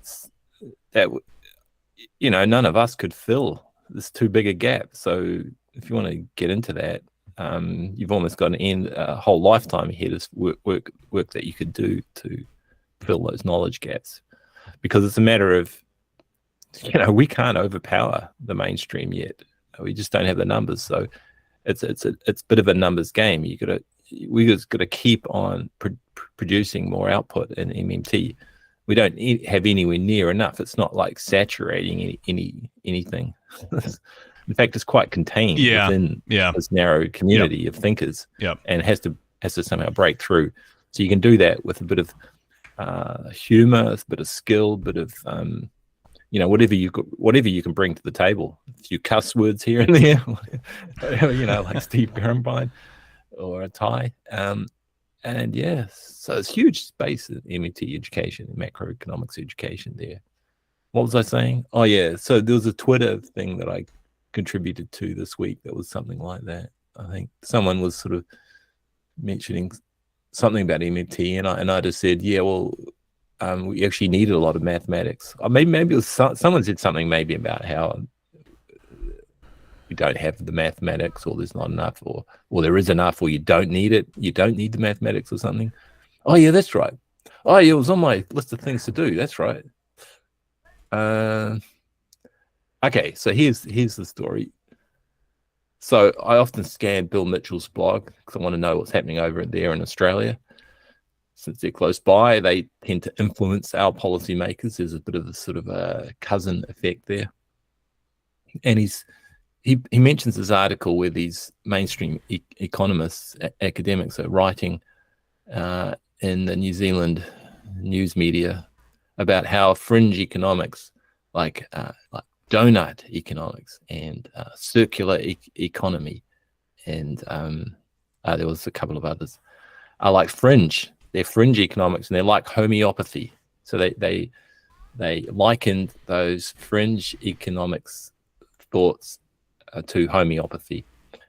you know, none of us could fill. There's too big a gap. So if you want to get into that, you've almost got a whole lifetime ahead of work that you could do to fill those knowledge gaps. Because it's a matter of, you know, we can't overpower the mainstream yet. We just don't have the numbers. So it's a bit of a numbers game. We just got to keep on producing more output in MMT. We don't have anywhere near enough. It's not like saturating anything. In fact, it's quite contained within this narrow community of thinkers, and has to somehow break through. So you can do that with a bit of humor, a bit of skill, bit of you know, whatever you can bring to the table. A few cuss words here and there, you know, like Steve Birnbein or a Thai. And so it's huge space in MMT education, macroeconomics education there. What was I saying? Oh yeah, so there was a Twitter thing that I contributed to this week that was something like that. I think someone was sort of mentioning something about MMT, and I just said, yeah, well, we actually needed a lot of mathematics. Or maybe it was someone said something maybe about how you don't have the mathematics, or there's not enough, or there is enough, or you don't need it. You don't need the mathematics or something. Oh yeah, that's right. Oh yeah, it was on my list of things to do. That's right. Okay, so here's the story. So I often scan Bill Mitchell's blog because I want to know what's happening over there in Australia. Since they're close by, they tend to influence our policymakers. There's a bit of a sort of a cousin effect there. And he mentions this article where these mainstream economists, academics, are writing in the New Zealand news media about how fringe economics, like donut economics and circular economy, and there was a couple of others, are like fringe. They're fringe economics, and they're like homeopathy. So they likened those fringe economics thoughts to homeopathy.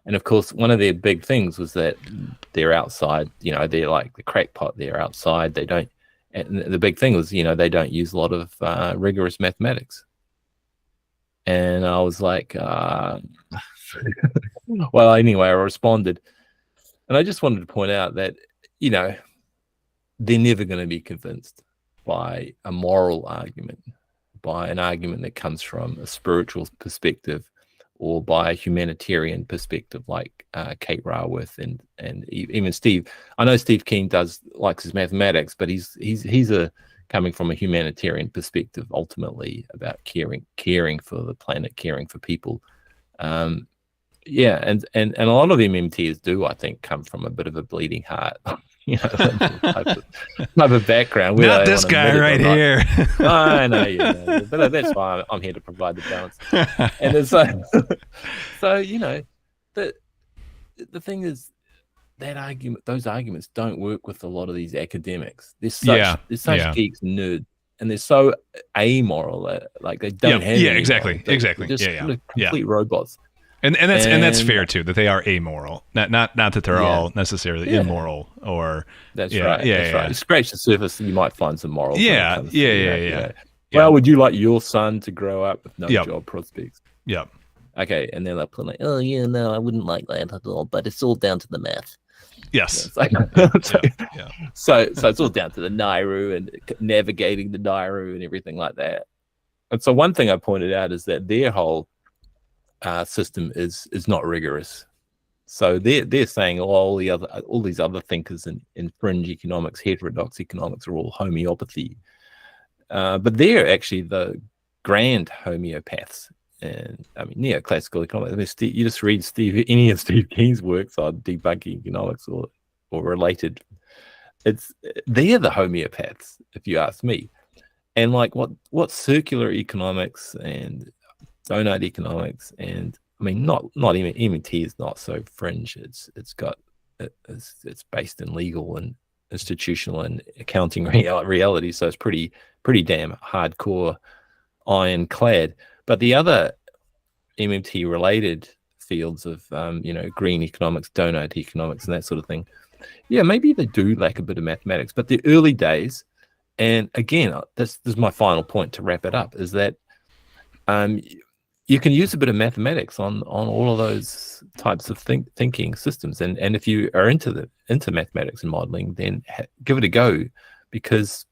And of course, one of their big things was that they're outside. They're like the crackpot. They're outside. They don't. And the big thing was, they don't use a lot of rigorous mathematics. And I was like, well, anyway, I responded. And I just wanted to point out that, they're never going to be convinced by a moral argument, by an argument that comes from a spiritual perspective, or by a humanitarian perspective, like Kate Raworth and even Steve. I know Steve Keen likes his mathematics, but he's coming from a humanitarian perspective, ultimately about caring for the planet, caring for people. And a lot of MMTs do, I think, come from a bit of a bleeding heart, type of background. Not this guy right here. I know, but that's why I'm here to provide the balance. And it's like, so the thing is, those arguments don't work with a lot of these academics. They're such geeks and nerds, and they're so amoral. Like they don't have. Yeah, exactly. They're just complete robots. And that's fair too, that they are amoral. Not that they're all necessarily immoral, or that's right. You scratch the surface and you might find some morals. Yeah. Well, would you like your son to grow up with no job prospects? Yep. Okay, and then they're like, oh yeah, no, I wouldn't like that at all. But it's all down to the math. Yes. So it's all down to the Nairu and navigating the Nairu and everything like that. And so one thing I pointed out is that their whole system is not rigorous. So they're saying all these other thinkers in fringe economics, heterodox economics, are all homeopathy, but they're actually the grand homeopaths. And I mean, neoclassical economics. You just read any of Steve Keen's works on debunking economics or related. They're the homeopaths, if you ask me. And like what circular economics and donut economics, and I mean, not even MMT is not so fringe. It's based in legal and institutional and accounting reality, so it's pretty damn hardcore, ironclad. But the other MMT related fields of green economics, donut economics, and that sort of thing, maybe they do lack a bit of mathematics. But the early days, and again, this is my final point to wrap it up, is that you can use a bit of mathematics on all of those types of thinking systems, and if you are into mathematics and modeling, then give it a go, because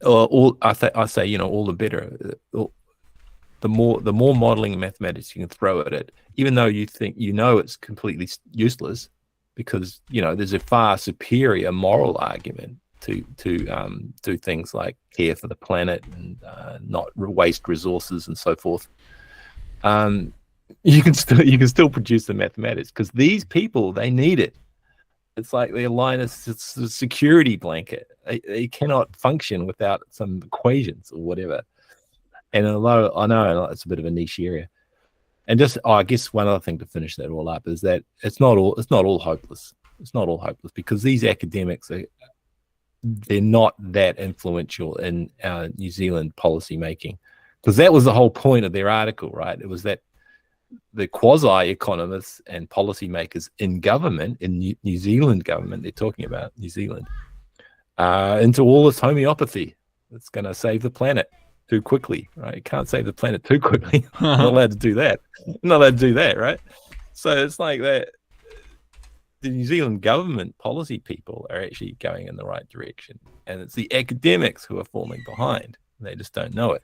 all the better. The more modeling and mathematics you can throw at it, even though you think it's completely useless, because there's a far superior moral argument to do things like care for the planet and not waste resources and so forth. You can still produce the mathematics, because these people, they need it. It's like their Linus, it's a security blanket. They cannot function without some equations or whatever. And although I know it's a bit of a niche area, and just I guess one other thing to finish that all up is that it's not all hopeless. It's not all hopeless, because these academics they're not that influential in New Zealand policy making, because that was the whole point of their article, right? It was that the quasi-economists and policymakers in government, in New Zealand government, they're talking about New Zealand, into all this homeopathy that's going to save the planet too quickly, right? You can't save the planet too quickly. Not allowed to do that. Not allowed to do that, right? So it's like that. The New Zealand government policy people are actually going in the right direction, and it's the academics who are falling behind. They just don't know it.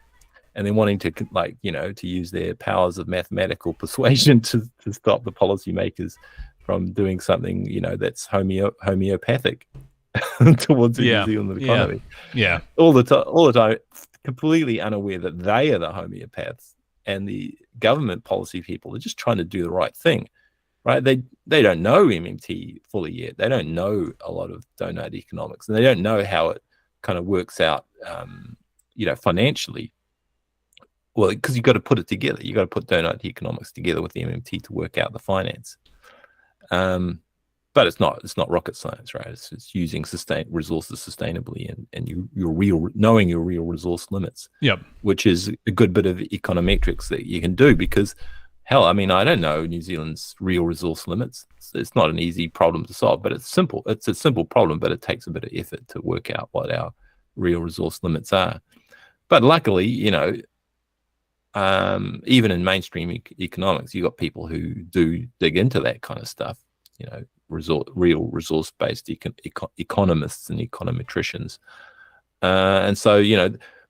And they're wanting to, like, to use their powers of mathematical persuasion to stop the policymakers from doing something, that's homeopathic towards the New Zealand economy. Yeah. All the time, completely unaware that they are the homeopaths, and the government policy people are just trying to do the right thing, right? They don't know MMT fully yet. They don't know a lot of donut economics, and they don't know how it kind of works out, financially. Well, because you've got to put it together. You've got to put donut economics together with the MMT to work out the finance. But it's not rocket science, right? It's using resources sustainably and knowing your real resource limits. Yep. Which is a good bit of econometrics that you can do, because hell, I mean, I don't know New Zealand's real resource limits. It's not an easy problem to solve, but it's simple. It's a simple problem, but it takes a bit of effort to work out what our real resource limits are. But luckily, even in mainstream economics, you got people who do dig into that kind of stuff, real resource-based economists and econometricians. And so,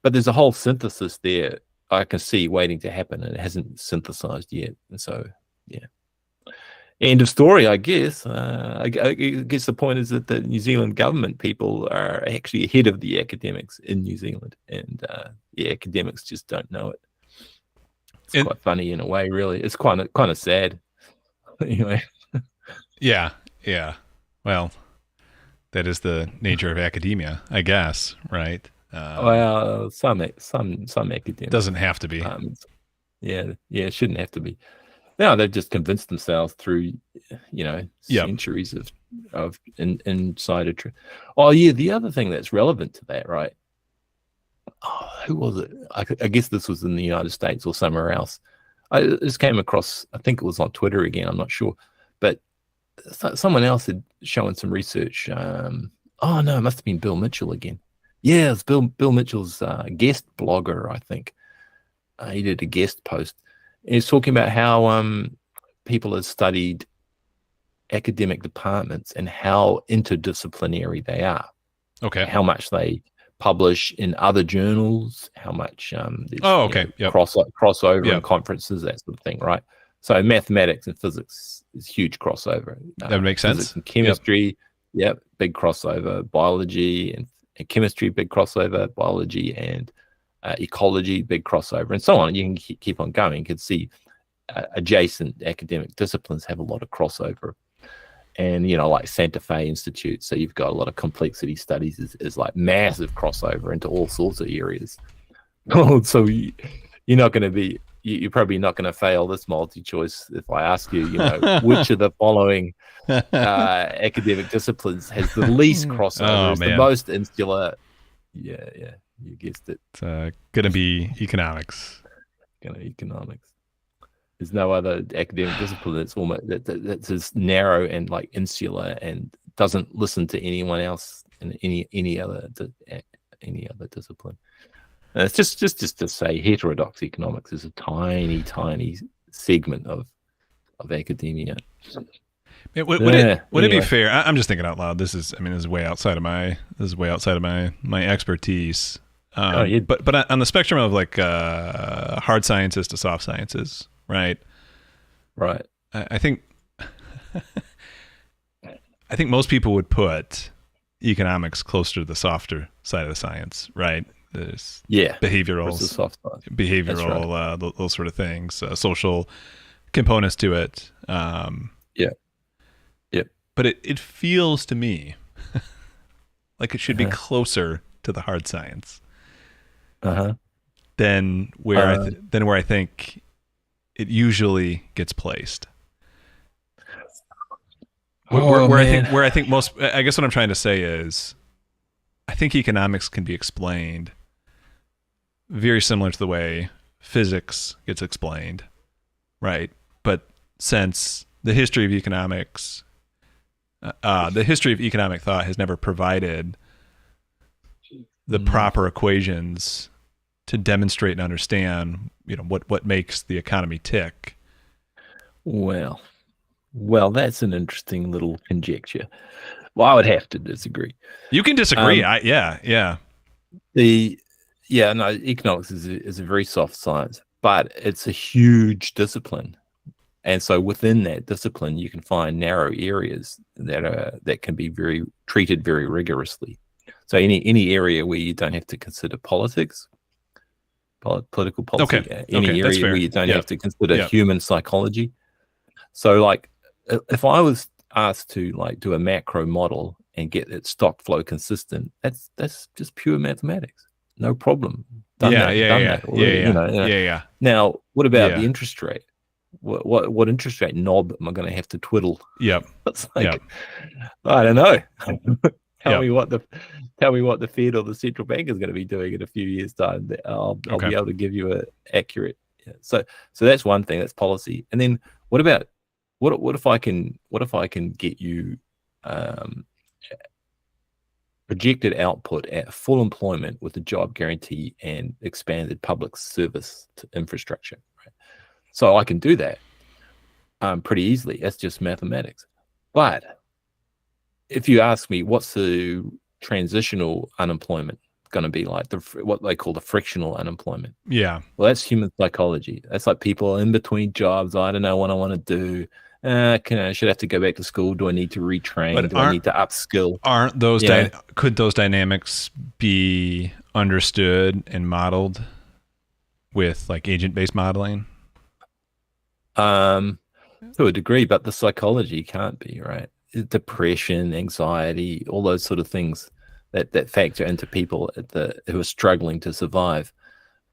but there's a whole synthesis there I can see waiting to happen, and it hasn't synthesized yet. And so, yeah. End of story, I guess. I guess the point is that the New Zealand government people are actually ahead of the academics in New Zealand, and the academics just don't know it. It's quite funny in a way, really. It's kind of sad. Anyway. Yeah. Well, that is the nature of academia, I guess, right? Well, some academics. Doesn't have to be. It shouldn't have to be. No, they've just convinced themselves through, centuries of insider truth. Oh, yeah, the other thing that's relevant to that, right? Oh, who was it? I guess this was in the United States or somewhere else. I just came across, I think it was on Twitter again, I'm not sure. But someone else had shown some research. Oh, no, it must have been Bill Mitchell again. Yeah, it's Bill Mitchell's guest blogger, I think. He did a guest post. And he's talking about how people have studied academic departments and how interdisciplinary they are. Okay. How much they publish in other journals, how much crossover in conferences, that sort of thing, right? So mathematics and physics is huge crossover. That makes sense. And chemistry, big crossover. Biology and chemistry, big crossover. Biology and ecology, big crossover, and so on. You can keep on going. You can see adjacent academic disciplines have a lot of crossover. And, like Santa Fe Institute, so you've got a lot of complexity studies is like massive crossover into all sorts of areas. So you're not going to be, you're probably not going to fail this multi-choice if I ask you, which of the following academic disciplines has the least crossover, is the most insular. Yeah, you guessed it. It's going to be economics. Economics. There's no other academic discipline that's as narrow and like insular and doesn't listen to anyone else in any other discipline. And it's just to say heterodox economics is a tiny segment of academia. Would it be fair? I'm just thinking out loud. This is way outside of my expertise. But on the spectrum of like hard sciences to soft sciences, right? I think most people would put economics closer to the softer side of the science, right? There's behavioral, right. Those sort of things, social components to it. But it feels to me like it should be closer to the hard science than where I think it usually gets placed. Where I think most, I guess what I'm trying to say is, I think economics can be explained very similar to the way physics gets explained, right? since the history of economics, the history of economic thought has never provided the proper equations to demonstrate and understand, what makes the economy tick. Well, that's an interesting little conjecture. Well, I would have to disagree. You can disagree. Economics is a very soft science, but it's a huge discipline. And so within that discipline, you can find narrow areas that can be treated very rigorously. So any area where you don't have to consider politics, political policy, any area where you don't have to consider human psychology. So like if I was asked to like do a macro model and get its stock flow consistent, that's just pure mathematics. No problem. Done that. Now, what about the interest rate? What interest rate knob am I going to have to twiddle? It's like, I don't know. Tell me what the Fed or the central bank is going to be doing in a few years' time. I'll be able to give you an accurate. So that's one thing. That's policy. And then what about what if I can get you projected output at full employment with a job guarantee and expanded public service infrastructure? Right? So I can do that pretty easily. That's just mathematics. But if you ask me, what's the transitional unemployment going to be like, what they call the frictional unemployment? Well, that's human psychology. That's like people in between jobs. I don't know what I want to do. Should I have to go back to school? Do I need to retrain? Do I need to upskill? Aren't those could those dynamics be understood and modeled with like agent-based modeling? To a degree, but the psychology can't be, right? Depression, anxiety, all those sort of things that factor into people who are struggling to survive.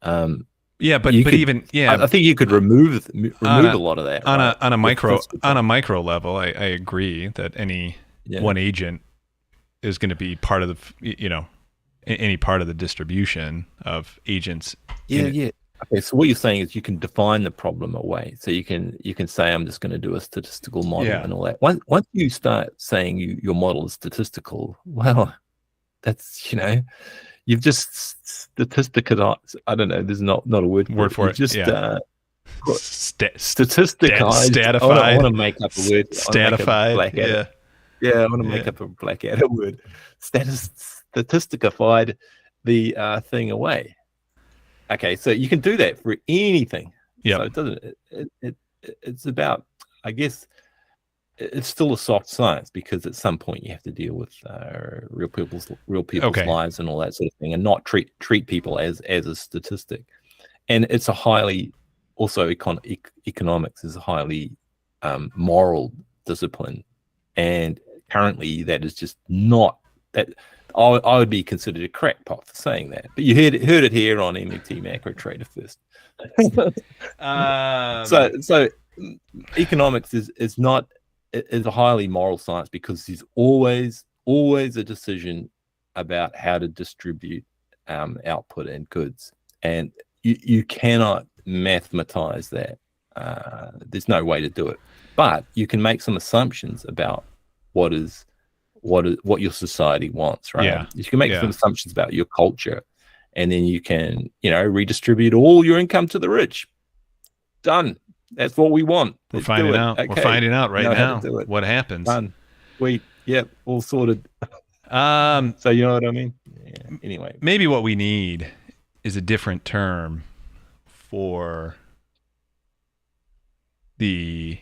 I think you could remove a lot of that on a micro level. I agree that any one agent is going to be part of any part of the distribution of agents. Okay, so what you're saying is you can define the problem away. So you can say, I'm just going to do a statistical model and all that. Once you start saying your model is statistical, well, that's you've just statisticized. I don't know. There's not a word for it. Just statisticized. Statified. I want to make up a word. Statified. I want to make up a Blackadder word. Statisticified the thing away. Okay, so you can do that for anything. So it doesn't. It's about, I guess, it's still a soft science because at some point you have to deal with real people's lives and all that sort of thing, and not treat people as a statistic. And it's a highly economics is a highly moral discipline, and currently that is just not that. I would be considered a crackpot for saying that, but you heard it here on MMT Macro Trader first. So economics is a highly moral science because there's always a decision about how to distribute output and goods, and you cannot mathematize that. There's no way to do it, but you can make some assumptions about what your society wants, right? You can make some assumptions about your culture, and then you can, redistribute all your income to the rich. Done. That's what we want. We're finding out. Okay. We're finding out right now what happens. Done. All sorted. So you know what I mean? Yeah. Anyway, maybe what we need is a different term for the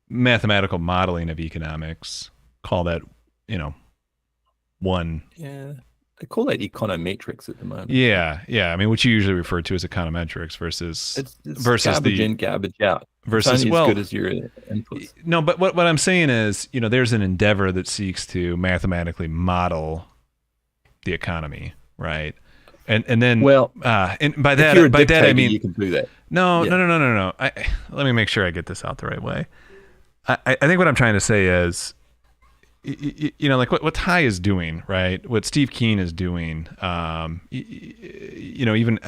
mathematical modeling of economics. Call that, one. Yeah, they call that econometrics at the moment. Yeah. I mean, which you usually refer to as econometrics versus garbage in, garbage out. Versus as good as your inputs. No, but what I'm saying is, there's an endeavor that seeks to mathematically model the economy, right? And then and by that I mean you can do that. No. Let me make sure I get this out the right way. I think what I'm trying to say is, like what Ty is doing, right? What Steve Keen is doing, even,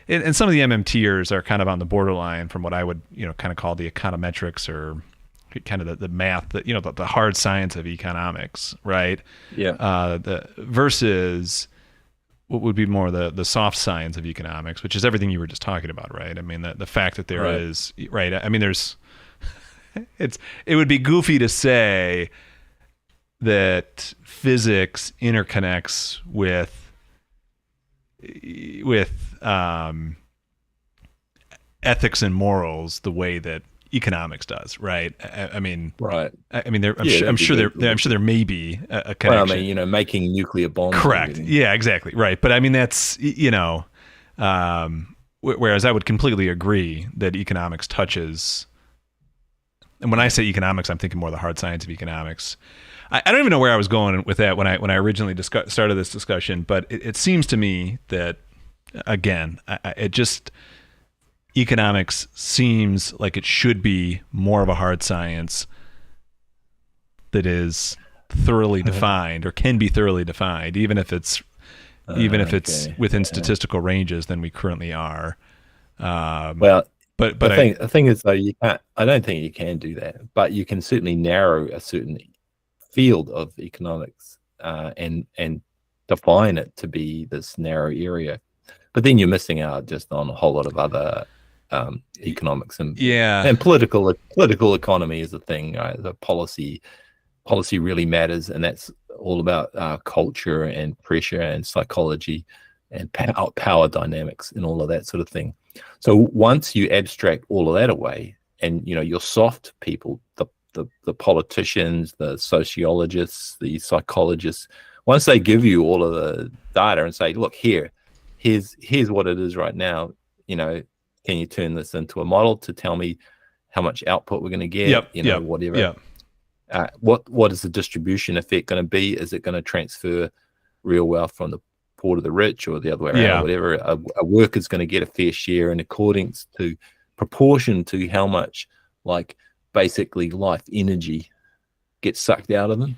and some of the MMTers are kind of on the borderline from what I would, kind of call the econometrics, or kind of the math, that, the hard science of economics, right? Yeah. The versus what would be more the soft science of economics, which is everything you were just talking about, right? I mean, the fact that there is, right? I mean, there's, it would be goofy to say that physics interconnects with ethics and morals the way that economics does, right? I mean, right. I mean, I'm sure there may be a connection. Well, I mean, making nuclear bombs. Correct. Yeah, exactly. Right. But I mean, that's, whereas I would completely agree that economics touches, and when I say economics, I'm thinking more the hard science of economics. I don't even know where I was going with that when I originally started this discussion, but it seems to me that, again, economics seems like it should be more of a hard science that is thoroughly defined, or can be thoroughly defined, even if it's within statistical ranges than we currently are. But the thing is, though, you can't. I don't think you can do that, but you can certainly narrow a certain field of economics and define it to be this narrow area. But then you're missing out just on a whole lot of other economics and political economy is a thing. Right? The policy really matters, and that's all about culture and pressure and psychology and power dynamics and all of that sort of thing. So once you abstract all of that away, and your soft people, the politicians, the sociologists, the psychologists, once they give you all of the data and say, look, here's what it is right now, can you turn this into a model to tell me how much output we're going to get? Whatever. What is the distribution effect going to be? Is it going to transfer real wealth from the poor to the rich, or the other way around, or whatever? A worker's going to get a fair share in accordance to proportion to how much, like, basically life energy gets sucked out of them.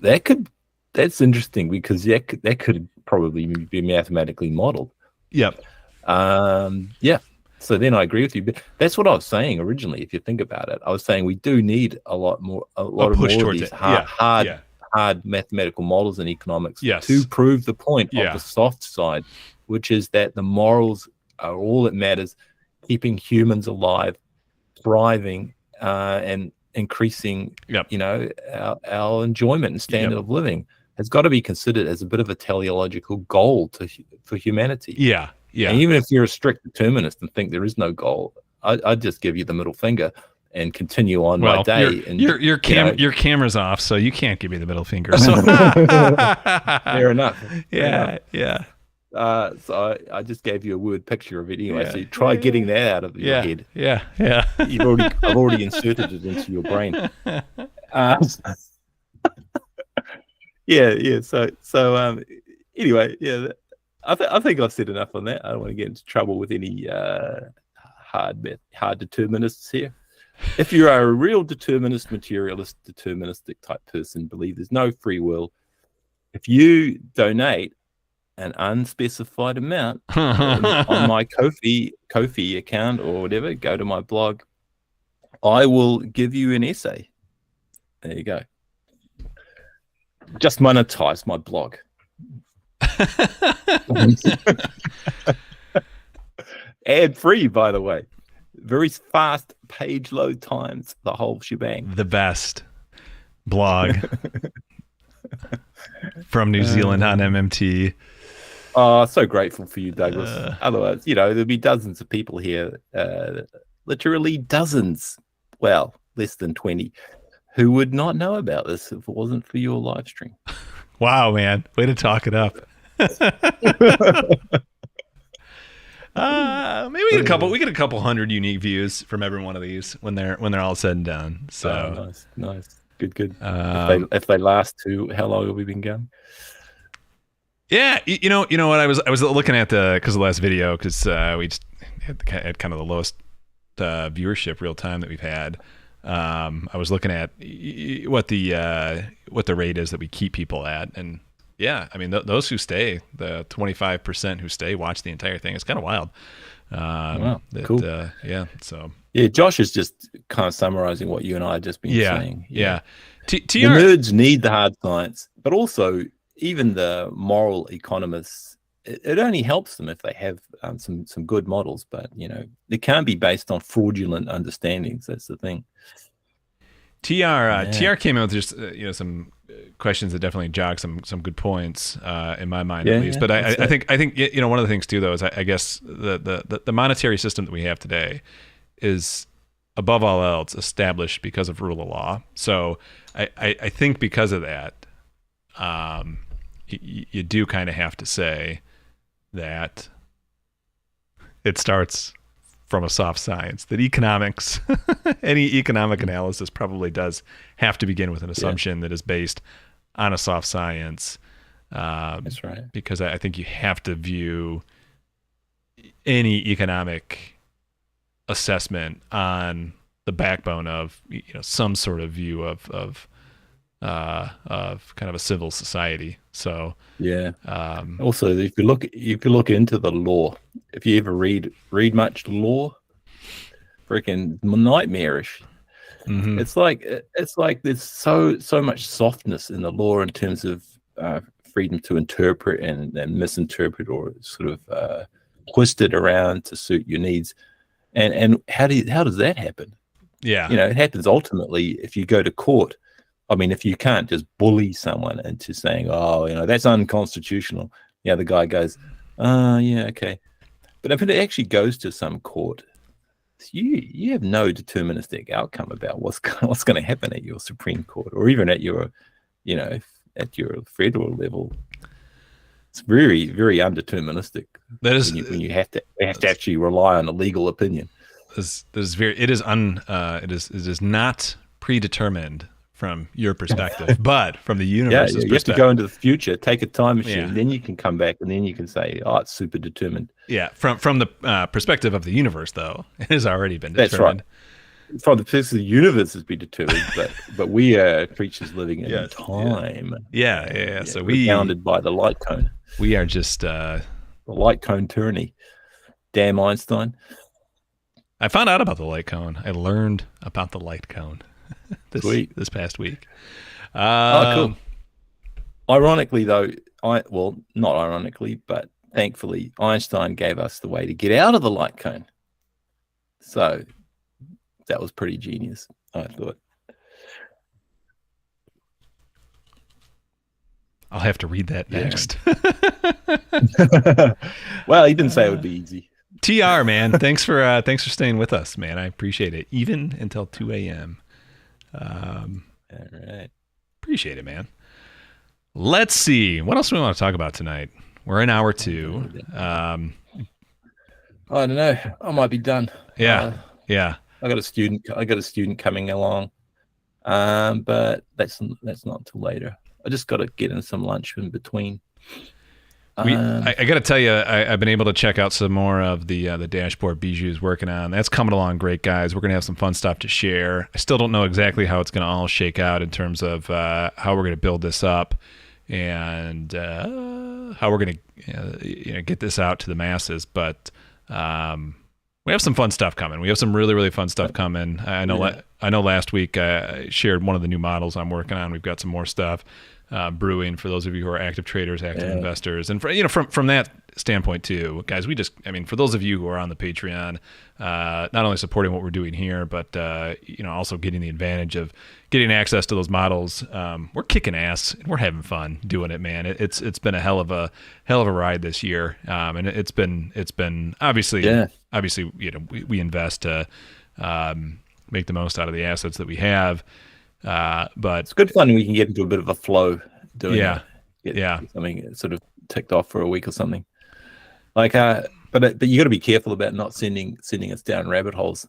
That's interesting, because that could probably be mathematically modeled. So then I agree with you, but that's what I was saying originally. If you think about it, I was saying we do need a lot more of these hard mathematical models in economics to prove the point of the soft side, which is that the morals are all that matters, keeping humans alive, thriving, and increasing, our enjoyment and standard of living has got to be considered as a bit of a teleological goal for humanity. And even if you're a strict determinist and think there is no goal, I'd just give you the middle finger and continue on my day. Your camera's off, so you can't give me the middle finger. So. Fair enough. So I just gave you a word picture of it anyway. So you try getting that out of your head. I've already inserted it into your brain. Anyway, I think I've said enough on that. I don't want to get into trouble with any hard determinists here. If you are a real determinist, materialist, deterministic type person, believe there's no free will, if you donate an unspecified amount on my Ko-fi account or whatever, go to my blog, I will give you an essay. There you go. Just monetize my blog. Ad free, by the way. Very fast page load times, the whole shebang. The best blog from New Zealand on MMT. Oh, so grateful for you, Douglas. Otherwise, there'd be dozens of people here, literally dozens, well, less than 20, who would not know about this if it wasn't for your live stream. Wow, man. Way to talk it up. Maybe we get a couple hundred unique views from every one of these when they're all said and done. So nice. Good. If they last to, how long have we been going? Yeah, you know what, I was looking at because of the last video, because we just had kind of the lowest viewership real time that we've had. I was looking at what the rate is that we keep people at, and yeah, I mean those who stay, the 25% who stay, watch the entire thing. It's kind of wild. Wow, cool. Yeah. So yeah, Josh is just kind of summarizing what you and I have just been saying. Yeah. The nerds need the hard science, but also even the moral economists. It only helps them if they have some good models, but it can't be based on fraudulent understandings. That's the thing. TR came out with just some questions that definitely jog some good points in my mind, at least. But I think one of the things too, though, is I guess the monetary system that we have today is above all else established because of rule of law. So I think because of that, you do kind of have to say that it starts from a soft science, that economics, any economic analysis probably does have to begin with an assumption that is based on a soft science. That's right. Because I think you have to view any economic assessment on the backbone of some sort of view of kind of a civil society. So yeah. Also, if you look into the law, if you ever read much law, freaking nightmarish. Mm-hmm. It's like there's so much softness in the law in terms of freedom to interpret and misinterpret, or sort of twist it around to suit your needs. And how does that happen? Yeah, it happens ultimately if you go to court. I mean, if you can't just bully someone into saying, "Oh, that's unconstitutional," the other guy goes, yeah, okay. But if it actually goes to some court, you have no deterministic outcome about what's going to happen at your Supreme Court, or even at your, at your federal level. It's very, very undeterministic. That is when you have to actually rely on a legal opinion. It is not predetermined from your perspective, but from the universe's perspective. You have to go into the future, take a time machine, then you can come back, and then you can say, "Oh, it's super determined." Yeah, from the perspective of the universe, though, it has already been determined. That's right. From the perspective of the universe, has been determined, but we are creatures living in time. Yeah. So we're bounded by the light cone. We are just the light cone tyranny. Damn Einstein. I found out about the light cone. I learned about the light cone this past week. Cool. Ironically, though, not ironically, but thankfully, Einstein gave us the way to get out of the light cone. So that was pretty genius, I thought. I'll have to read that next. Well, he didn't say it would be easy. TR, man, thanks for staying with us, man. I appreciate it, even until 2 a.m. All right. Appreciate it, man. Let's see. What else do we want to talk about tonight? We're in hour 2. I don't know. I might be done. Yeah. I got a student coming along, but that's not till later. I just got to get in some lunch in between. I got to tell you, I've been able to check out some more of the dashboard Bijou's working on. That's coming along great, guys. We're going to have some fun stuff to share. I still don't know exactly how it's going to all shake out in terms of how we're going to build this up and how we're going to get this out to the masses. But we have some fun stuff coming. We have some really, really fun stuff coming. I know last week I shared one of the new models I'm working on. We've got some more stuff brewing for those of you who are active traders, active investors, and from that standpoint too, guys. For those of you who are on the Patreon, not only supporting what we're doing here, but also getting the advantage of getting access to those models. We're kicking ass and we're having fun doing it, man. It's been a hell of a ride this year, and it's been obviously we invest to make the most out of the assets that we have. But it's good fun when we can get into a bit of a flow doing get something sort of ticked off for a week or something. Like but you got to be careful about not sending us down rabbit holes.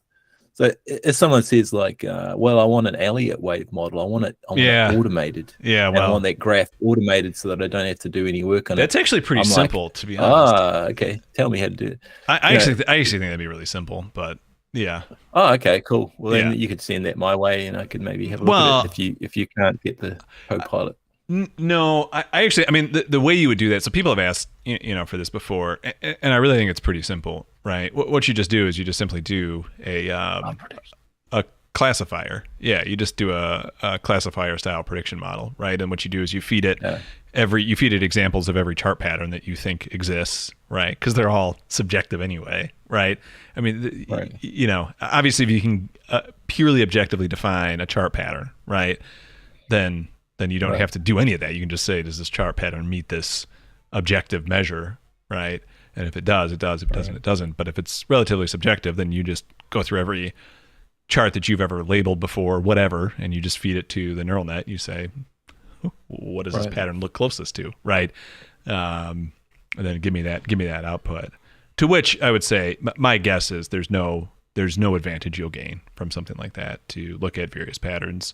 So if someone says like, well, I want an Elliott wave model, I want it automated. Yeah, well, I want that graph automated so that I don't have to do any work on it. That's actually pretty simple, to be honest. Okay. Tell me how to do it. I actually think that'd be really simple, but Yeah. Oh, okay, cool. Well, then Yeah. you could send that my way, and I could maybe have a look at Well, it if you can't get the Copilot. No, I actually, I mean, the way you would do that. So people have asked, for this before, and I really think it's pretty simple, right? What you just do is you just simply do a classifier. Yeah, you just do a classifier style prediction model, right? And what you do is you feed it you feed it examples of every chart pattern that you think exists, right? Because they're all subjective anyway, right? I mean, Right. Obviously, if you can purely objectively define a chart pattern, right, then you don't have to do any of that. You can just say, does this chart pattern meet this objective measure, right? And if it does, it does. If it doesn't, it doesn't. But if it's relatively subjective, then you just go through every chart that you've ever labeled before, whatever, and you just feed it to the neural net. You say, what does this pattern look closest to, right? And then give me that output. To which I would say, my guess is there's no advantage you'll gain from something like that to look at various patterns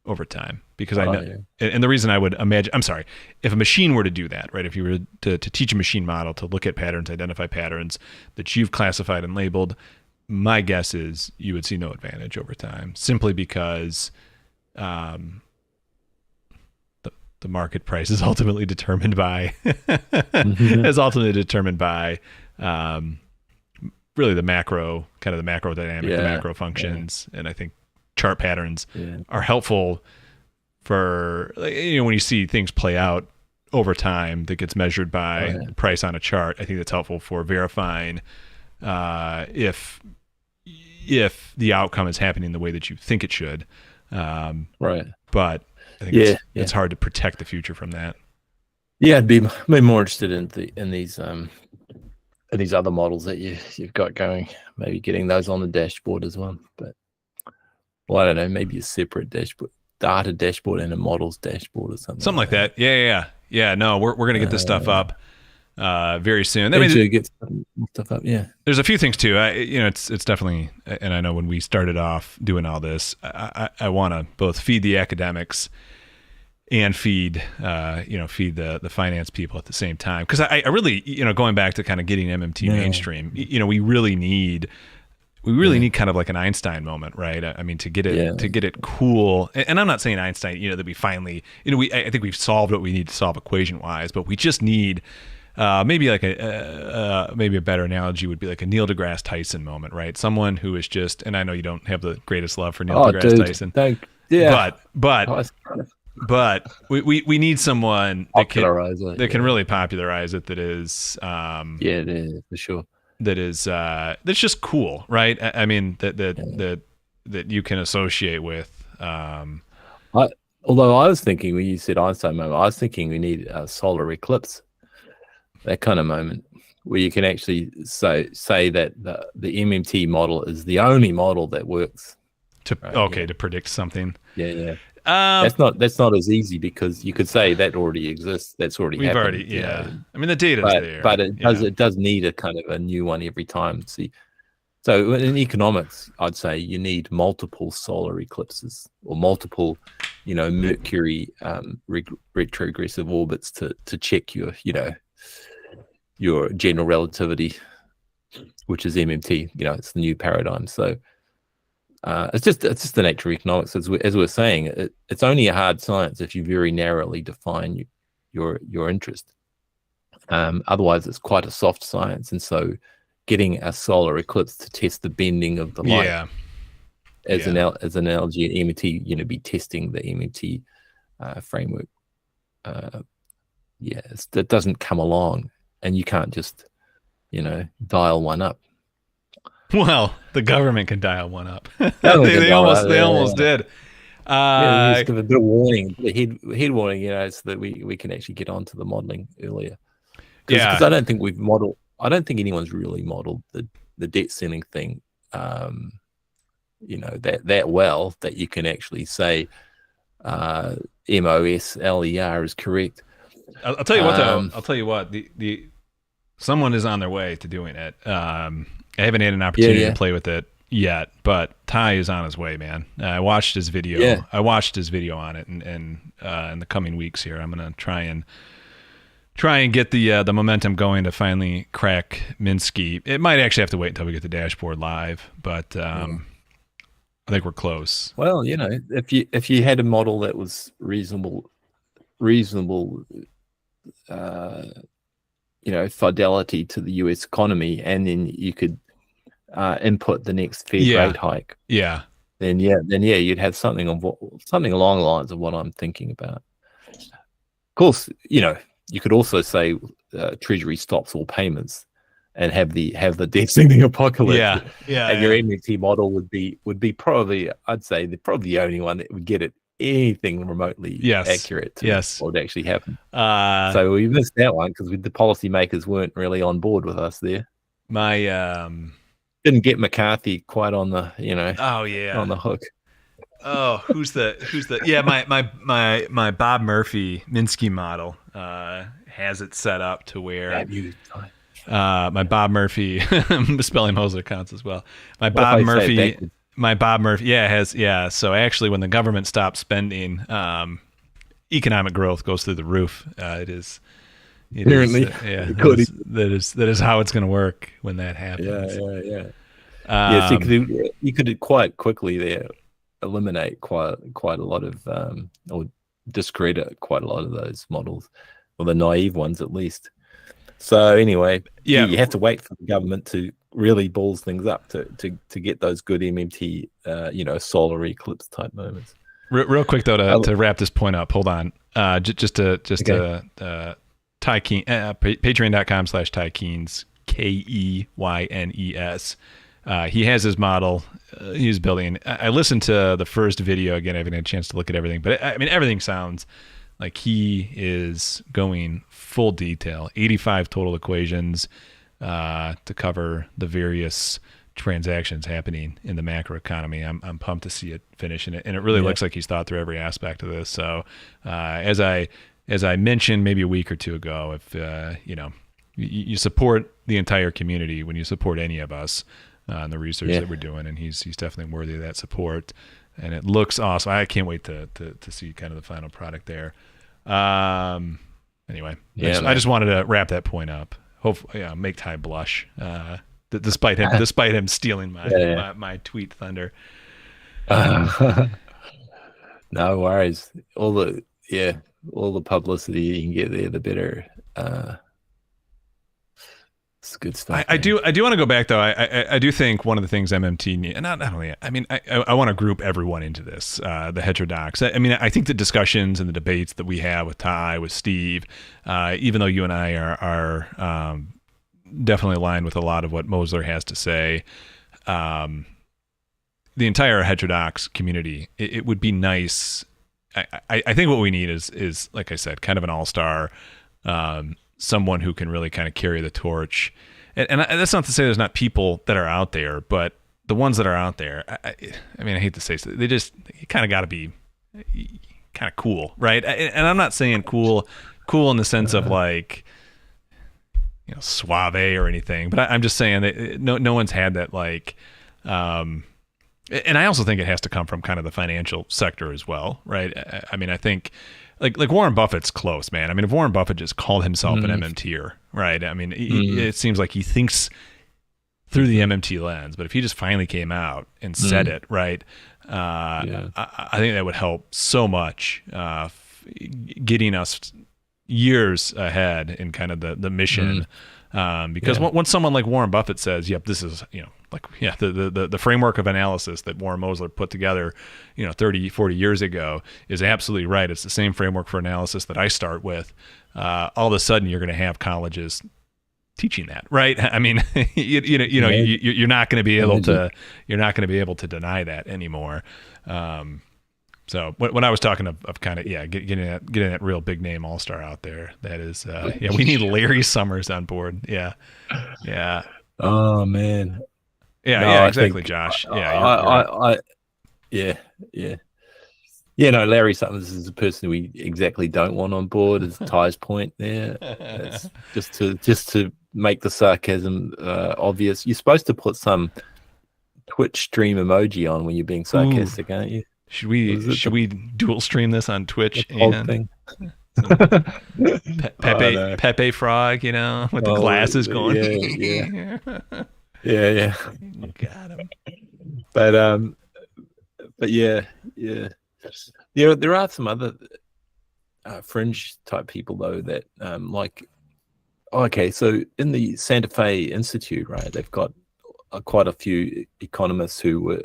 over time, because I know, and the reason I would imagine, I'm sorry, if a machine were to do that, right? If you were to teach a machine model to look at patterns, identify patterns that you've classified and labeled, my guess is you would see no advantage over time, simply because the market price is ultimately determined by really the macro dynamic, the macro functions, and I think chart patterns are helpful for, when you see things play out over time that gets measured by the price on a chart. I think that's helpful for verifying if the outcome is happening the way that you think it should. Right. But I think it's hard to protect the future from that. Yeah, I'd be more interested in these other models that you've got going. Maybe getting those on the dashboard as well. But well, I don't know, maybe a separate data dashboard and a models dashboard or something. Something like that. Yeah. No, we're gonna get this stuff up very soon. Get stuff up. Yeah. There's a few things too. It's definitely, and I know when we started off doing all this, I want to both feed the academics and feed the finance people at the same time, because I really, going back to kind of getting MMT mainstream, we really need kind of like an Einstein moment, right? I mean, to get it cool. And I'm not saying Einstein, that we finally, I think we've solved what we need to solve equation wise, but we just need maybe like maybe a better analogy would be like a Neil deGrasse Tyson moment, right? Someone who is just, and I know you don't have the greatest love for Neil deGrasse Tyson, but we need someone that can really popularize it. That is, it is for sure. That's just cool, right? I mean, that you can associate with. Although I was thinking, when you said Einstein moment, I was thinking we need a solar eclipse, that kind of moment where you can actually say that the MMT model is the only model that works to predict something. Yeah. That's not as easy, because you could say that already exists. That's already happened. I mean, the data's there, but it does need a kind of a new one every time. See, so in economics, I'd say you need multiple solar eclipses or multiple, Mercury retrogressive orbits to check your general relativity, which is MMT. It's the new paradigm. So. It's just the nature of economics, as we're saying. It's only a hard science if you very narrowly define your interest. Otherwise, it's quite a soft science, and so getting a solar eclipse to test the bending of the light, as an analogy, in MMT, be testing the MMT framework. That doesn't come along, and you can't just dial one up. Well, the government can dial one up. They almost did. Just give a bit of warning, head warning, so that we can actually get onto the modeling earlier. Because I don't think anyone's really modeled the debt ceiling thing, that well that you can actually say MOSLER is correct. I'll tell you what, though. I'll tell you what. The someone is on their way to doing it. I haven't had an opportunity to play with it yet, but Ty is on his way, man. I watched his video. I watched his video on it, and in the coming weeks here, I'm gonna try and try and get the momentum going to finally crack Minsky. It might actually have to wait until we get the dashboard live, but I think we're close. Well, if you had a model that was reasonable, fidelity to the U.S. economy, and then you could input the next Fed rate hike. Yeah. Then you'd have something along the lines of what I'm thinking about. Of course, you could also say Treasury stops all payments and have the debt ceiling apocalypse. And your MMT model would be probably, I'd say, probably the only one that would get it anything remotely accurate to what would actually happen. So we missed that one because the policymakers weren't really on board with us there. Didn't get McCarthy quite on the on the hook. Oh, who's the my Bob Murphy Minsky model has it set up to where my Bob Murphy spelling Moser counts as well. My Bob Murphy has so actually when the government stops spending, economic growth goes through the roof. That is how it's going to work when that happens. So you could quite quickly there eliminate quite a lot of or discredit quite a lot of those models, or the naive ones at least. So anyway, you have to wait for the government to really balls things up to get those good MMT solar eclipse type moments. Real quick though, to wrap this point up, hold on, just to Ty Keen, patreon.com/Ty Keynes, Keynes. He has his model he's building. I listened to the first video again. I haven't had a chance to look at everything, but I mean, everything sounds like he is going full detail, 85 total equations to cover the various transactions happening in the macro economy. I'm pumped to see it finish, and it really looks like he's thought through every aspect of this. So as I mentioned maybe a week or two ago, if you support the entire community when you support any of us on the research that we're doing, and he's definitely worthy of that support, and it looks awesome. I can't wait to see kind of the final product there. Anyway, I just wanted to wrap that point up. Hopefully, make Ty blush, despite him stealing my tweet thunder. No worries. All the publicity you can get there, the better. It's good stuff. I do want to go back though. I do think one of the things MMT need, and not only, I mean, I want to group everyone into this, the heterodox. I mean, I think the discussions and the debates that we have with Ty, with Steve, even though you and I are definitely aligned with a lot of what Moser has to say, the entire heterodox community, it would be nice. I think what we need is like I said, kind of an all-star, someone who can really kind of carry the torch. And that's not to say there's not people that are out there, but the ones that are out there, I mean, I hate to say so, you kind of got to be kind of cool, right? And I'm not saying cool in the sense of like, suave or anything, but I'm just saying that no one's had that like, and I also think it has to come from kind of the financial sector as well, right? I mean, I think like Warren Buffett's close, man. I mean, if Warren Buffett just called himself an MMTer, right? I mean, it seems like he thinks through the MMT lens, but if he just finally came out and said it, right? I think that would help so much, getting us years ahead in kind of the mission. Because once someone like Warren Buffett says, yep, this is, the framework of analysis that Warren Moser put together, 30, 40 years ago is absolutely right. It's the same framework for analysis that I start with. All of a sudden you're going to have colleges teaching that, right? I mean, you're not going to be able to deny that anymore. So when I was talking of kind of getting that real big name all-star out there, that is we need Larry Summers on board. Yeah. Oh man. Exactly, Josh. Larry Summers is a person we exactly don't want on board. Is Ty's point there? It's just to make the sarcasm obvious. You're supposed to put some Twitch stream emoji on when you're being sarcastic, aren't you? Should we dual stream this on Twitch? Thing? Pepe Frog, with the glasses going. Yeah. Yeah. You got him. But yeah. There are some other fringe type people though that okay, so in the Santa Fe Institute, right, they've got quite a few economists who were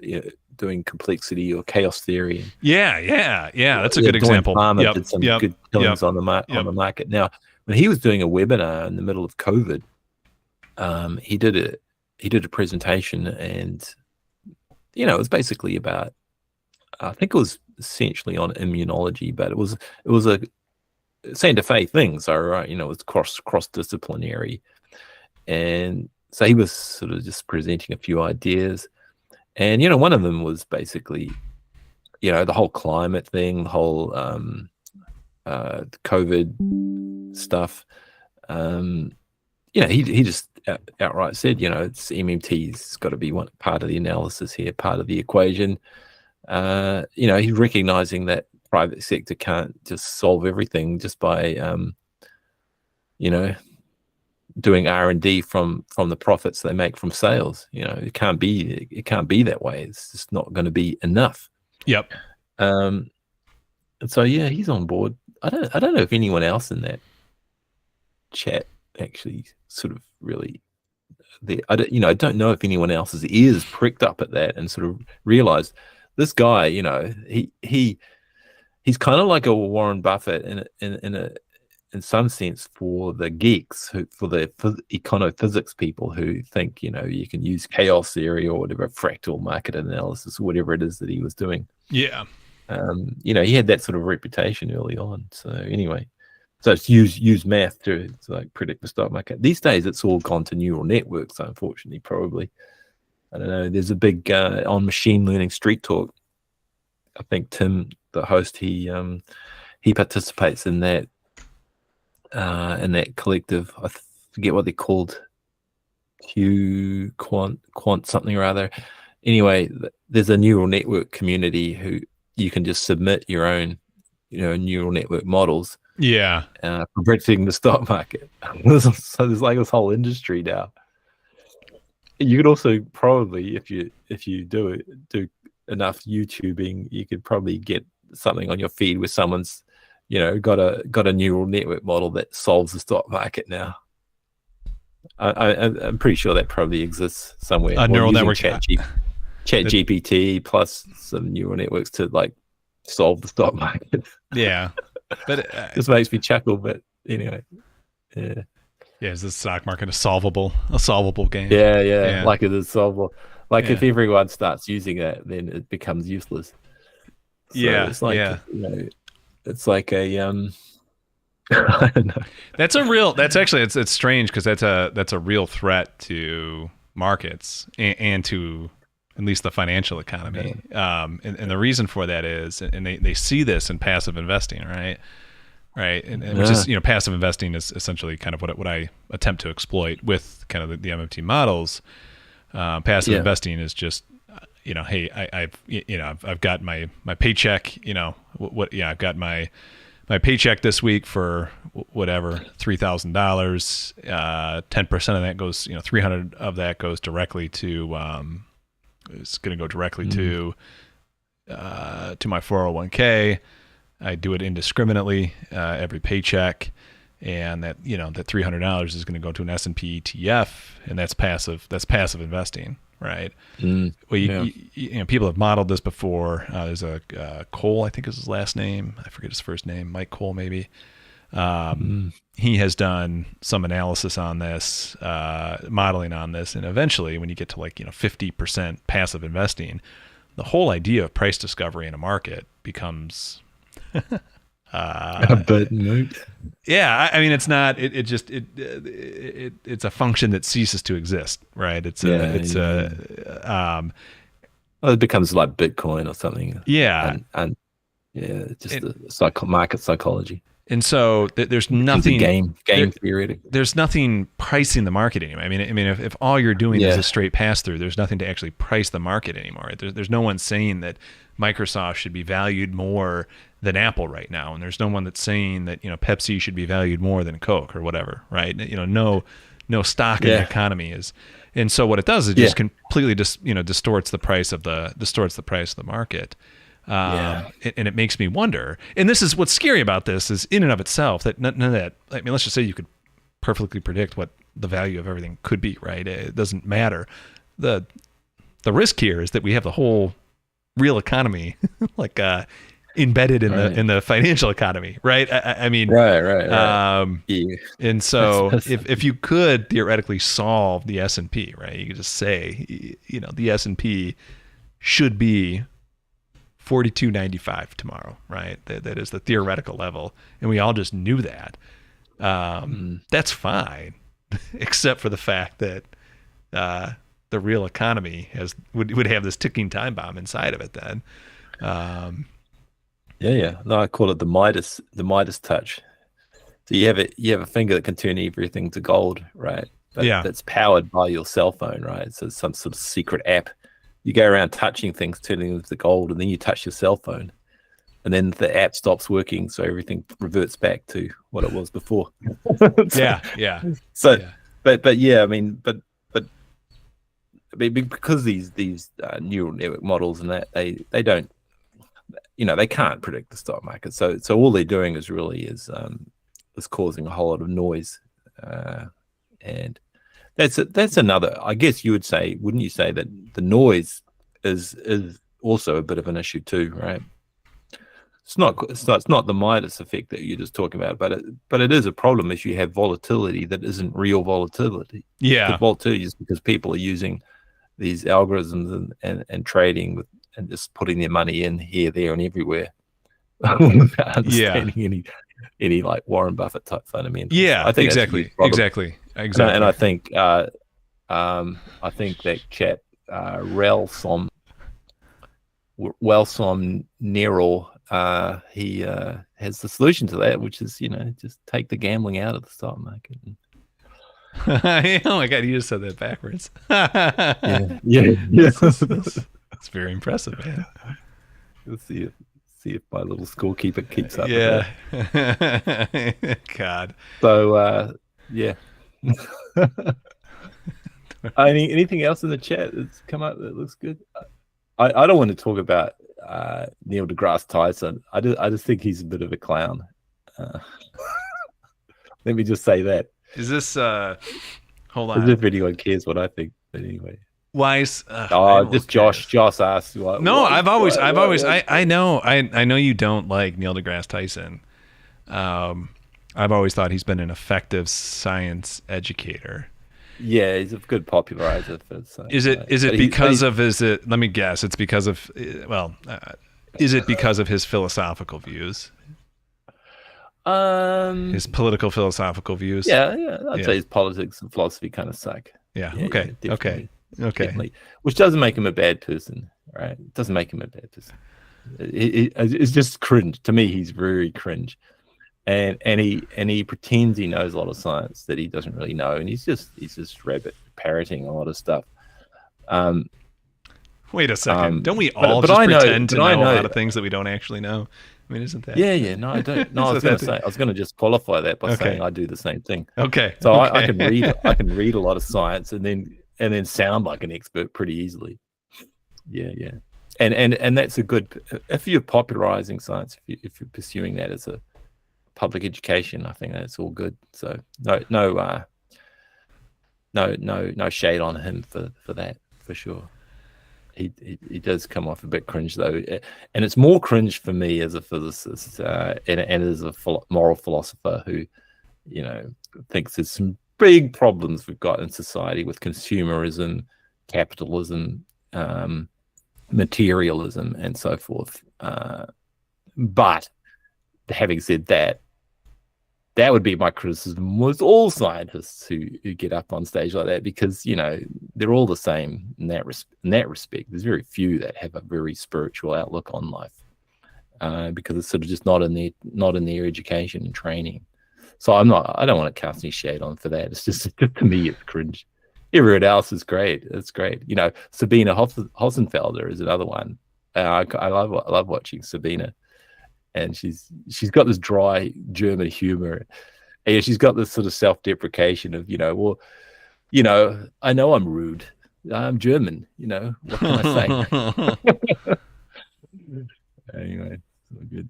doing complexity or chaos theory. Yeah. That's a good example. Farmer did some good killings on the market. Now, when he was doing a webinar in the middle of COVID, he did a presentation, and it was basically about, I think it was essentially on immunology, but it was a Santa Fe thing, so right, it was cross disciplinary, and so he was sort of just presenting a few ideas, and one of them was basically, the whole climate thing, the whole COVID stuff. He just outright said, it's MMT's got to be one part of the analysis here, part of the equation. He's recognizing that private sector can't just solve everything just by doing R&D from the profits they make from sales. It can't be that way. It's just not going to be enough. Yep. And so he's on board. I don't know if anyone else in that chat actually sort of really I don't know if anyone else's ears pricked up at that and sort of realized this guy, he's kind of like a Warren Buffett in some sense for the geeks, for the econophysics people who think you can use chaos theory or whatever, fractal market analysis, or whatever it is that he was doing. Yeah. He had that sort of reputation early on. So anyway, so it's use math to like predict the stock market. These days, it's all gone to neural networks. Unfortunately, probably. I don't know. There's a big on machine learning street talk. I think Tim, the host, he participates in that collective. I forget what they're called. Q quant something or other. Anyway, there's a neural network community who you can just submit your own, neural network models. Yeah. For predicting the stock market. So there's like this whole industry now. You could also probably, if you do enough YouTubing, you could probably get something on your feed where someone's, got a neural network model that solves the stock market now. I'm pretty sure that probably exists somewhere. A neural network. Chat GPT plus some neural networks to like solve the stock market. Yeah, but this makes me chuckle. But anyway, yeah. Is the stock market a solvable game? Yeah. Like it is solvable. Like if everyone starts using it, then it becomes useless. So it's like it's like a I don't know. It's strange because that's a real threat to markets and to at least the financial economy. And the reason for that is, and they see this in passive investing, right? And which is, passive investing is essentially kind of what I attempt to exploit with kind of the MMT models. Passive investing is just, hey, I've got my paycheck, I've got my paycheck this week for whatever, $3,000, 10% of that goes, $300 of that goes directly to, it's going to go directly to my 401k. I do it indiscriminately every paycheck, and that that $300 is going to go to an S&P ETF, and that's passive investing, right? People have modeled this before. There's a Cole, I think is his last name. I forget his first name. Mike Cole, maybe. He has done some analysis on this, modeling on this, and eventually, when you get to 50% passive investing, the whole idea of price discovery in a market becomes a bit moot. Yeah, I mean, it's not. It's a function that ceases to exist, right? It becomes like Bitcoin or something. Yeah, and just the market psychology. And so there's nothing game theoretic. There's nothing pricing the market anymore. I mean, if all you're doing is a straight pass through, there's nothing to actually price the market anymore. There's no one saying that Microsoft should be valued more than Apple right now, and there's no one that's saying that Pepsi should be valued more than Coke or whatever, right? No stock in the economy is, and so what it does is just completely distorts the price of the market. And it makes me wonder, and this is what's scary about this is in and of itself that none of that, I mean, let's just say you could perfectly predict what the value of everything could be, right? It doesn't matter. The risk here is that we have the whole real economy like embedded in the financial economy, right? I mean, right. And so if you could theoretically solve the S&P, right, you could just say, the S&P should be 42.95 tomorrow, right? That is the theoretical level, and we all just knew that. That's fine, except for the fact that the real economy would have this ticking time bomb inside of it. Then, No, I call it the Midas touch. So you have a finger that can turn everything to gold, right? That's powered by your cell phone, right? So some sort of secret app. You go around touching things, turning them to gold, and then you touch your cell phone, and then the app stops working, so everything reverts back to what it was before. So, but because these neural network models and that they don't, they can't predict the stock market. So all they're doing is causing a whole lot of noise, and that's another. I guess you would say, wouldn't you say, that the noise is also a bit of an issue too, right? It's not the Midas effect that you're just talking about, but it is a problem if you have volatility that isn't real volatility. Yeah, the volatility is because people are using these algorithms and trading with and just putting their money in here, there, and everywhere without understanding any like Warren Buffett type fundamentals. Yeah, I think exactly. And I think that chat Relsom Nero, he has the solution to that, which is just take the gambling out of the stock market. Oh my God, you just said that backwards. That's very impressive, man. Let's see if my little scorekeeper keeps up. Yeah. God. So anything else in the chat that's come up that looks good? I don't want to talk about Neil deGrasse Tyson. I just think he's a bit of a clown. Let me just say that. Is this hold on? If anyone cares what I think, but anyway. Why is just Josh asked. I know you don't like Neil deGrasse Tyson. I've always thought he's been an effective science educator. Yeah, he's a good popularizer for science. Let me guess, it's because of is it because of his philosophical views? His political philosophical views? Yeah, I'd say his politics and philosophy kind of suck. Yeah, okay. Definitely. Which doesn't make him a bad person, right? It doesn't make him a bad person. It's just cringe. To me, he's very cringe. And he pretends he knows a lot of science that he doesn't really know, and he's just rabbit parroting a lot of stuff. Wait a second. Don't we all pretend to know a lot of things that we don't actually know? I mean, isn't that? Yeah. No, I don't. No, I was going to just qualify that by saying I do the same thing. Okay. So I can read a lot of science and then sound like an expert pretty easily. Yeah. And that's a good, if you're popularizing science, if you're pursuing that as a public education, I think that's all good. So no shade on him for that, for sure. He does come off a bit cringe though, and it's more cringe for me as a physicist and as a moral philosopher who, thinks there's some big problems we've got in society with consumerism, capitalism, materialism, and so forth. But having said that, that would be my criticism with all scientists who get up on stage like that, because they're all the same in that respect. There's very few that have a very spiritual outlook on life. because it's sort of just not in their education and training. So I don't want to cast any shade on for that. It's just to me, it's cringe. Everyone else is great. It's great. Sabina Hossenfelder is another one. I love watching Sabina, and she's got this dry German humor. And she's got this sort of self-deprecation of, I know I'm rude. I'm German. What can I say? Anyway, so good.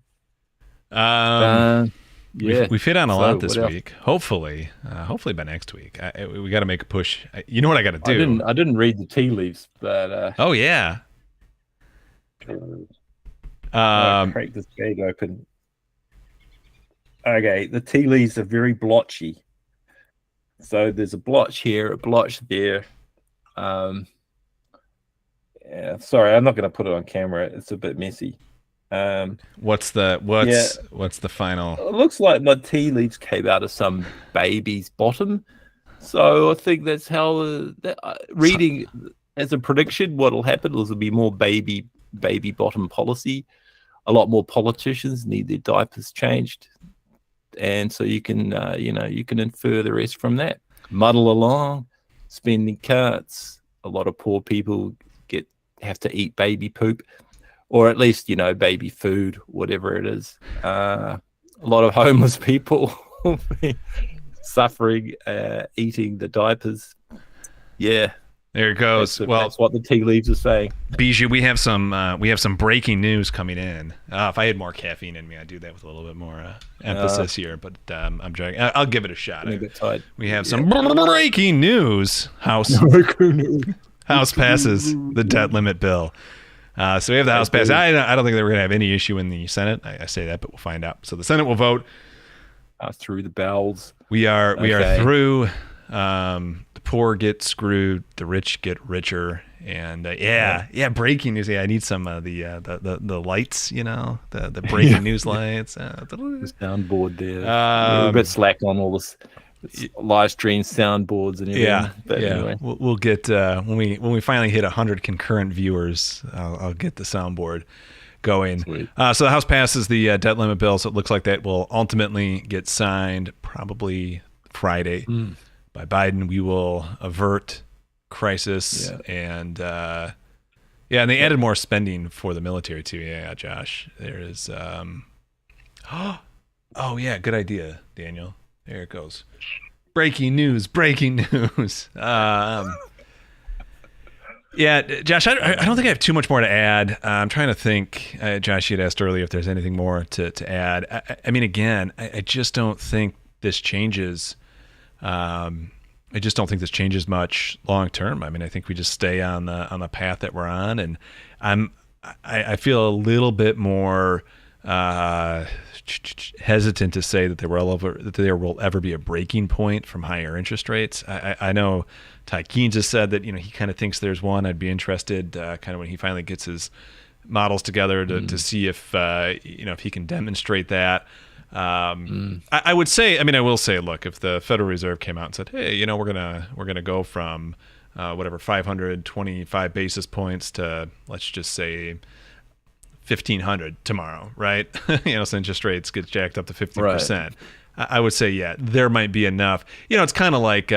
We've hit on a lot this week. Hopefully by next week, we got to make a push. You know what I got to do? I didn't read the tea leaves, but oh yeah. Crack this bag open. Okay, the tea leaves are very blotchy. So there's a blotch here, a blotch there. Sorry, I'm not going to put it on camera. It's a bit messy. What's the final? It looks like my tea leaves came out of some baby's bottom. So I think that's how reading as a prediction, what'll happen is there'll be more baby bottom policy. A lot more politicians need their diapers changed, and so you can infer the rest from that. Muddle along, spending carts. A lot of poor people have to eat baby poop, or at least baby food, whatever it is. A lot of homeless people suffering, eating the diapers. Yeah. There it goes. That's what the tea leaves are saying. Bijou, we have some breaking news coming in. If I had more caffeine in me, I'd do that with a little bit more emphasis here. But I'm joking. I'll give it a shot. We have some breaking news. House passes the debt limit bill. So we have the House pass. I don't think they were going to have any issue in the Senate. I say that, but we'll find out. So the Senate will vote. Through the bowels. We are through. The poor get screwed, the rich get richer, and breaking news. I need some of the lights, the breaking news lights. The soundboard there. We're a bit slack on all this live stream soundboards and everything. Anyway. We'll get when we finally hit 100 concurrent viewers, I'll get the soundboard going. So the House passes the debt limit bill, so it looks like that will ultimately get signed probably Friday. By Biden. We will avert crisis, and they added more spending for the military too. Yeah, Josh, there is. Good idea, Daniel. There it goes. Breaking news. Josh, I don't think I have too much more to add. I'm trying to think. Josh, you had asked earlier if there's anything more to add. I mean, again, I just don't think this changes. I just don't think this changes much long term. I mean, I think we just stay on the path that we're on, and I feel a little bit more hesitant to say that there will ever be a breaking point from higher interest rates. I know Ty Keynes has said that he kind of thinks there's one. I'd be interested kind of when he finally gets his models together to see if if he can demonstrate that. I would say, I will say, look, if the Federal Reserve came out and said, hey, we're gonna go from 525 basis points to, let's just say, 1,500 tomorrow, right? So interest rates get jacked up to 15%. Right. I would say, there might be enough. It's kind of like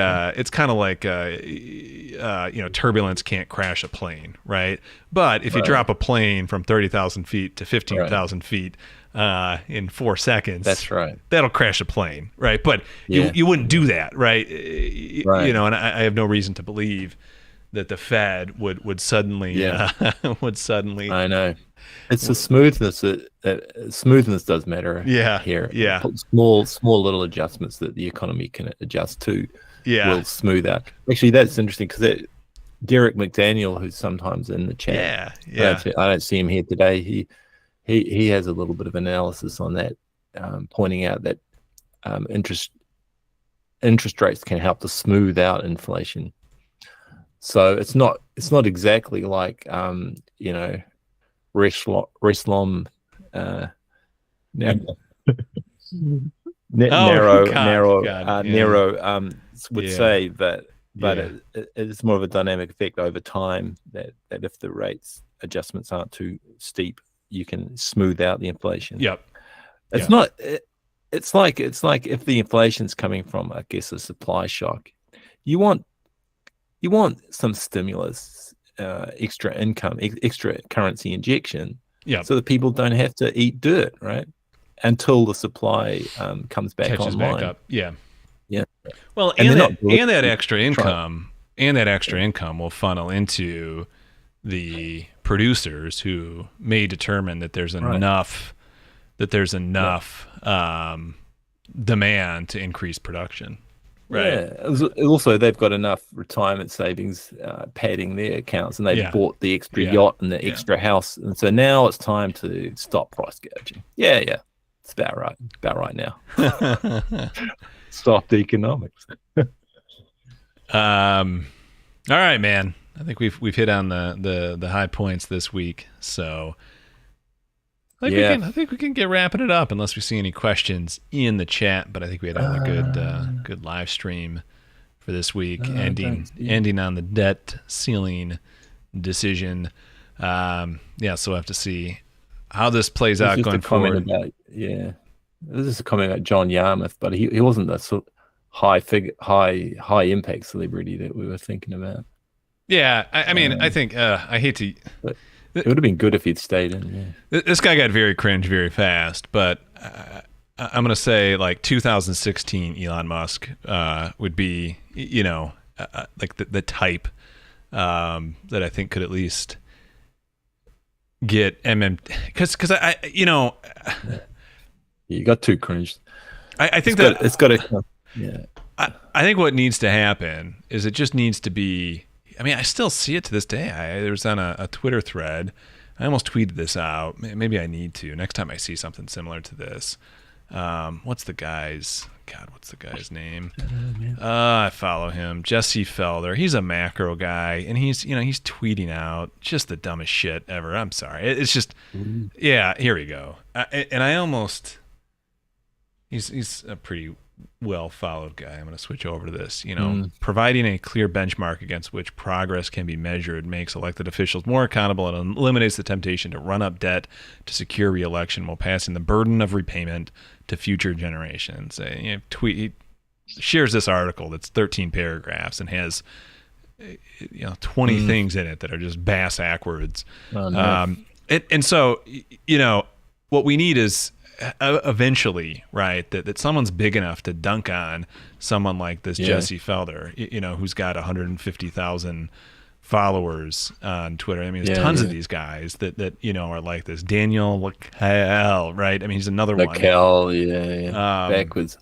turbulence can't crash a plane, right? But if you drop a plane from 30,000 feet to 15,000 feet in 4 seconds, that's right. That'll crash a plane, right? But you wouldn't do that, right? And I have no reason to believe that the Fed would suddenly I know. It's the smoothness that smoothness does matter. Here. Small little adjustments that the economy can adjust to. Will smooth out. Actually, that's interesting because Derek McDaniel, who's sometimes in the chat. I don't see him here today. He has a little bit of analysis on that, pointing out that interest rates can help to smooth out inflation. So it's not exactly like Reslam narrow would say that, but it's more of a dynamic effect over time that if the rates adjustments aren't too steep, you can smooth out the inflation. Yep. It's not. It's like if the inflation's coming from, I guess, a supply shock, you want some stimulus, extra income, extra currency injection, so that people don't have to eat dirt, right? Until the supply comes back Catches online. back up. Yeah. Yeah. Well, and that extra income will funnel into the producers who may determine that there's enough demand to increase production. Right. Yeah. Also, they've got enough retirement savings padding their accounts, and they've bought the extra yacht and the extra house, and so now it's time to stop price gouging. Yeah, it's about right now. Soft economics. All right, man. I think we've hit on the high points this week, so I think we can get wrapping it up unless we see any questions in the chat. But I think we had a good live stream for this week, ending on the debt ceiling decision. So we'll have to see how this plays out going forward. This is a comment about John Yarmouth, but he wasn't the sort of high impact celebrity that we were thinking about. Yeah, I mean, I think I hate to. It would have been good if he'd stayed in. Yeah. This guy got very cringe very fast, but I'm going to say like 2016 Elon Musk would be, like the type that I think could at least get MMT, because I you got too cringe. I think it's got to. Yeah. I think what needs to happen is it just needs to be. I mean, I still see it to this day. There was on a Twitter thread. I almost tweeted this out. Maybe I need to next time I see something similar to this. What's the guy's name? I follow him, Jesse Felder. He's a macro guy, and he's tweeting out just the dumbest shit ever. I'm sorry. It's just, here we go. He's a pretty well followed guy. I'm going to switch over to this. Providing a clear benchmark against which progress can be measured makes elected officials more accountable and eliminates the temptation to run up debt to secure re-election while passing the burden of repayment to future generations. He shares this article that's 13 paragraphs and has 20 things in it that are just bass backwards. Oh, no. And so what we need is eventually, right, that someone's big enough to dunk on someone like this Jesse Felder, who's got 150,000 followers on Twitter. I mean, there's tons of these guys that are like this. Daniel Lacal, right? I mean, he's another one. Backwards.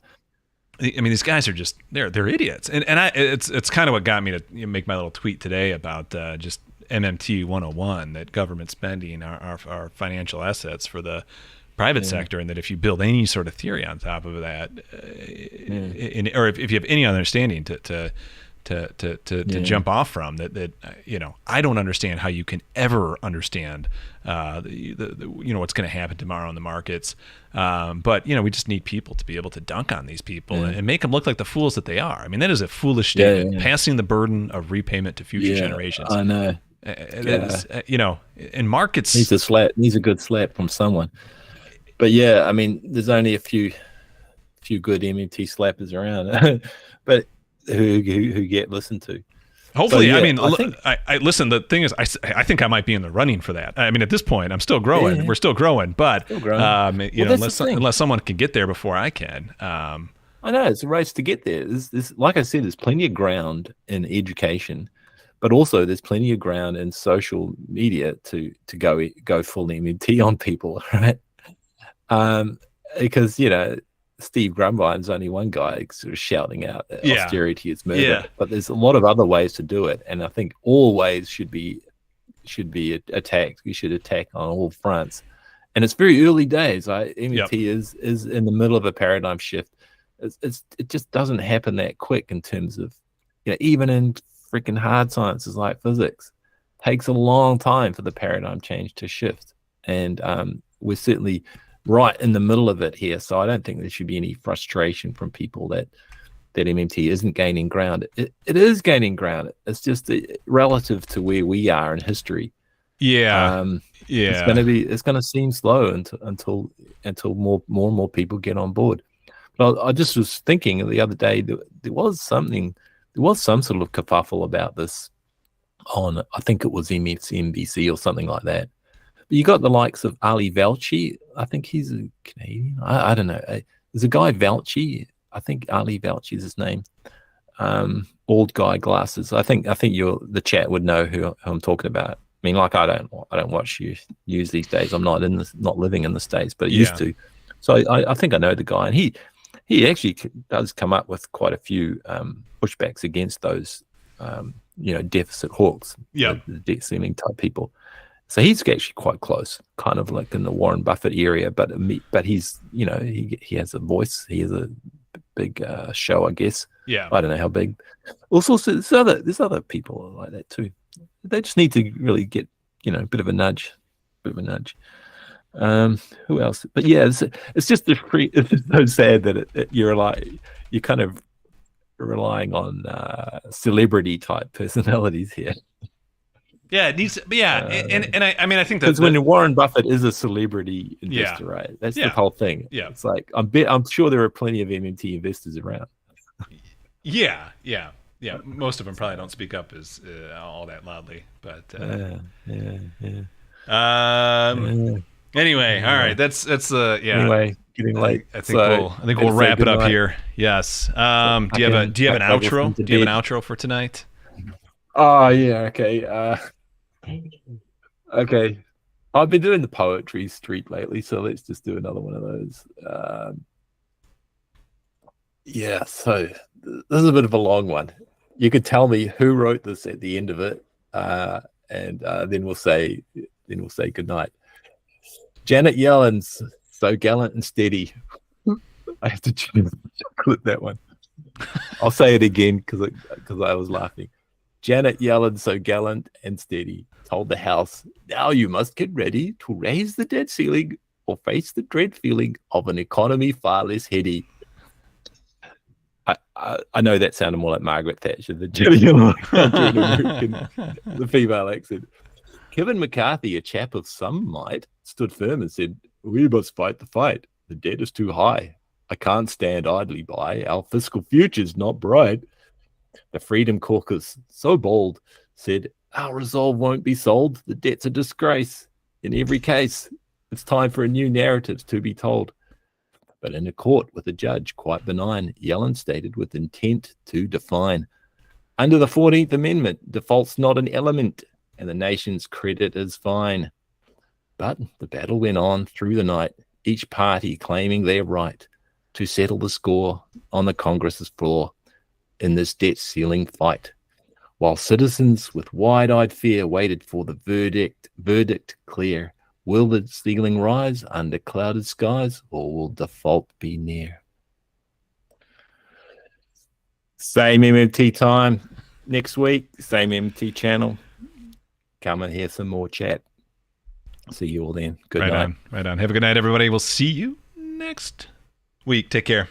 I mean, these guys are just they're idiots, and it's kind of what got me to make my little tweet today about just MMT 101, that government spending our financial assets for the private sector, and that if you build any sort of theory on top of that, or if you have any understanding to jump off from that, I don't understand how you can ever understand what's going to happen tomorrow in the markets, but we just need people to be able to dunk on these people and make them look like the fools that they are. I mean, that is a foolish statement. Passing the burden of repayment to future generations. I know. And markets needs a good slap from someone. But I mean, there's only a few good MMT slappers around, but who get listened to. Hopefully, so, I mean, I listen. The thing is, I think I might be in the running for that. I mean, at this point, I'm still growing. Yeah. We're still growing, but unless someone can get there before I can. I know it's a race to get there. There's, like I said, there's plenty of ground in education, but also there's plenty of ground in social media to go full MMT on people, right? Because Steve Grumbine's only one guy sort of shouting out austerity is murder, but there's a lot of other ways to do it, and I think all ways should be attacked. We should attack on all fronts, and it's very early days. MMT is in the middle of a paradigm shift. It just doesn't happen that quick in terms of even in freaking hard sciences like physics, it takes a long time for the paradigm change to shift, and we're certainly right in the middle of it here, so I don't think there should be any frustration from people that MMT isn't gaining ground. It is gaining ground. It's just relative to where we are in history. Yeah. It's gonna seem slow until more and more people get on board. But I just was thinking the other day that there was some sort of kerfuffle about this on, I think it was MSNBC or something like that. But you got the likes of Ali Velci. I think he's a Canadian. I don't know. There's a guy Velci. I think Ali Velci is his name. Bald guy, glasses. I think the chat would know who I'm talking about. I mean, like I don't watch news these days. I'm not living in the States, but I used to. So I think I know the guy, and he actually does come up with quite a few pushbacks against those deficit hawks, the debt ceiling type people. So he's actually quite close, kind of like in the Warren Buffett area, but he's he has a voice. He has a big show, I guess. Yeah, I don't know how big. Also, there's other people like that too. They just need to really get a bit of a nudge. Who else? But yeah, it's just it's so sad that you're kind of relying on celebrity type personalities here. Yeah, it needs. Yeah, and I mean, I think because when Warren Buffett is a celebrity investor, right? That's the whole thing. Yeah, it's like I'm sure there are plenty of MMT investors around. Yeah. Most of them probably don't speak up as all that loudly, but Anyway, all right. That's Anyway, getting late. I think we'll wrap it up here. Yes. Do you have an outro? Do you have an outro for tonight? Oh yeah. Okay. Okay. I've been doing the poetry street lately, so let's just do another one of those. So this is a bit of a long one. You could tell me who wrote this at the end of it, and then we'll say good night. Janet Yellen's so gallant and steady. I have to clip that one. I'll say it again because I was laughing. Janet Yellen, so gallant and steady, told the House, "Now you must get ready to raise the debt ceiling or face the dread feeling of an economy far less heady." I know that sounded more like Margaret Thatcher, the female accent. Kevin McCarthy, a chap of some might, stood firm and said, "We must fight the fight. The debt is too high. I can't stand idly by. Our fiscal future's not bright." The Freedom Caucus, so bold, said, "Our resolve won't be sold. The debt's a disgrace. In every case, it's time for a new narrative to be told." But in a court with a judge quite benign, Yellen stated with intent to define, "Under the 14th Amendment, default's not an element, and the nation's credit is fine." But the battle went on through the night, each party claiming their right to settle the score on the Congress's floor in this debt ceiling fight, while citizens with wide-eyed fear waited for the verdict clear. Will the ceiling rise under clouded skies, or will default be near? Same MMT time next week, same MMT channel. Come and hear some more chat. See you all then. Good night. Right on. Have a good night, everybody. We'll see you next week. Take care.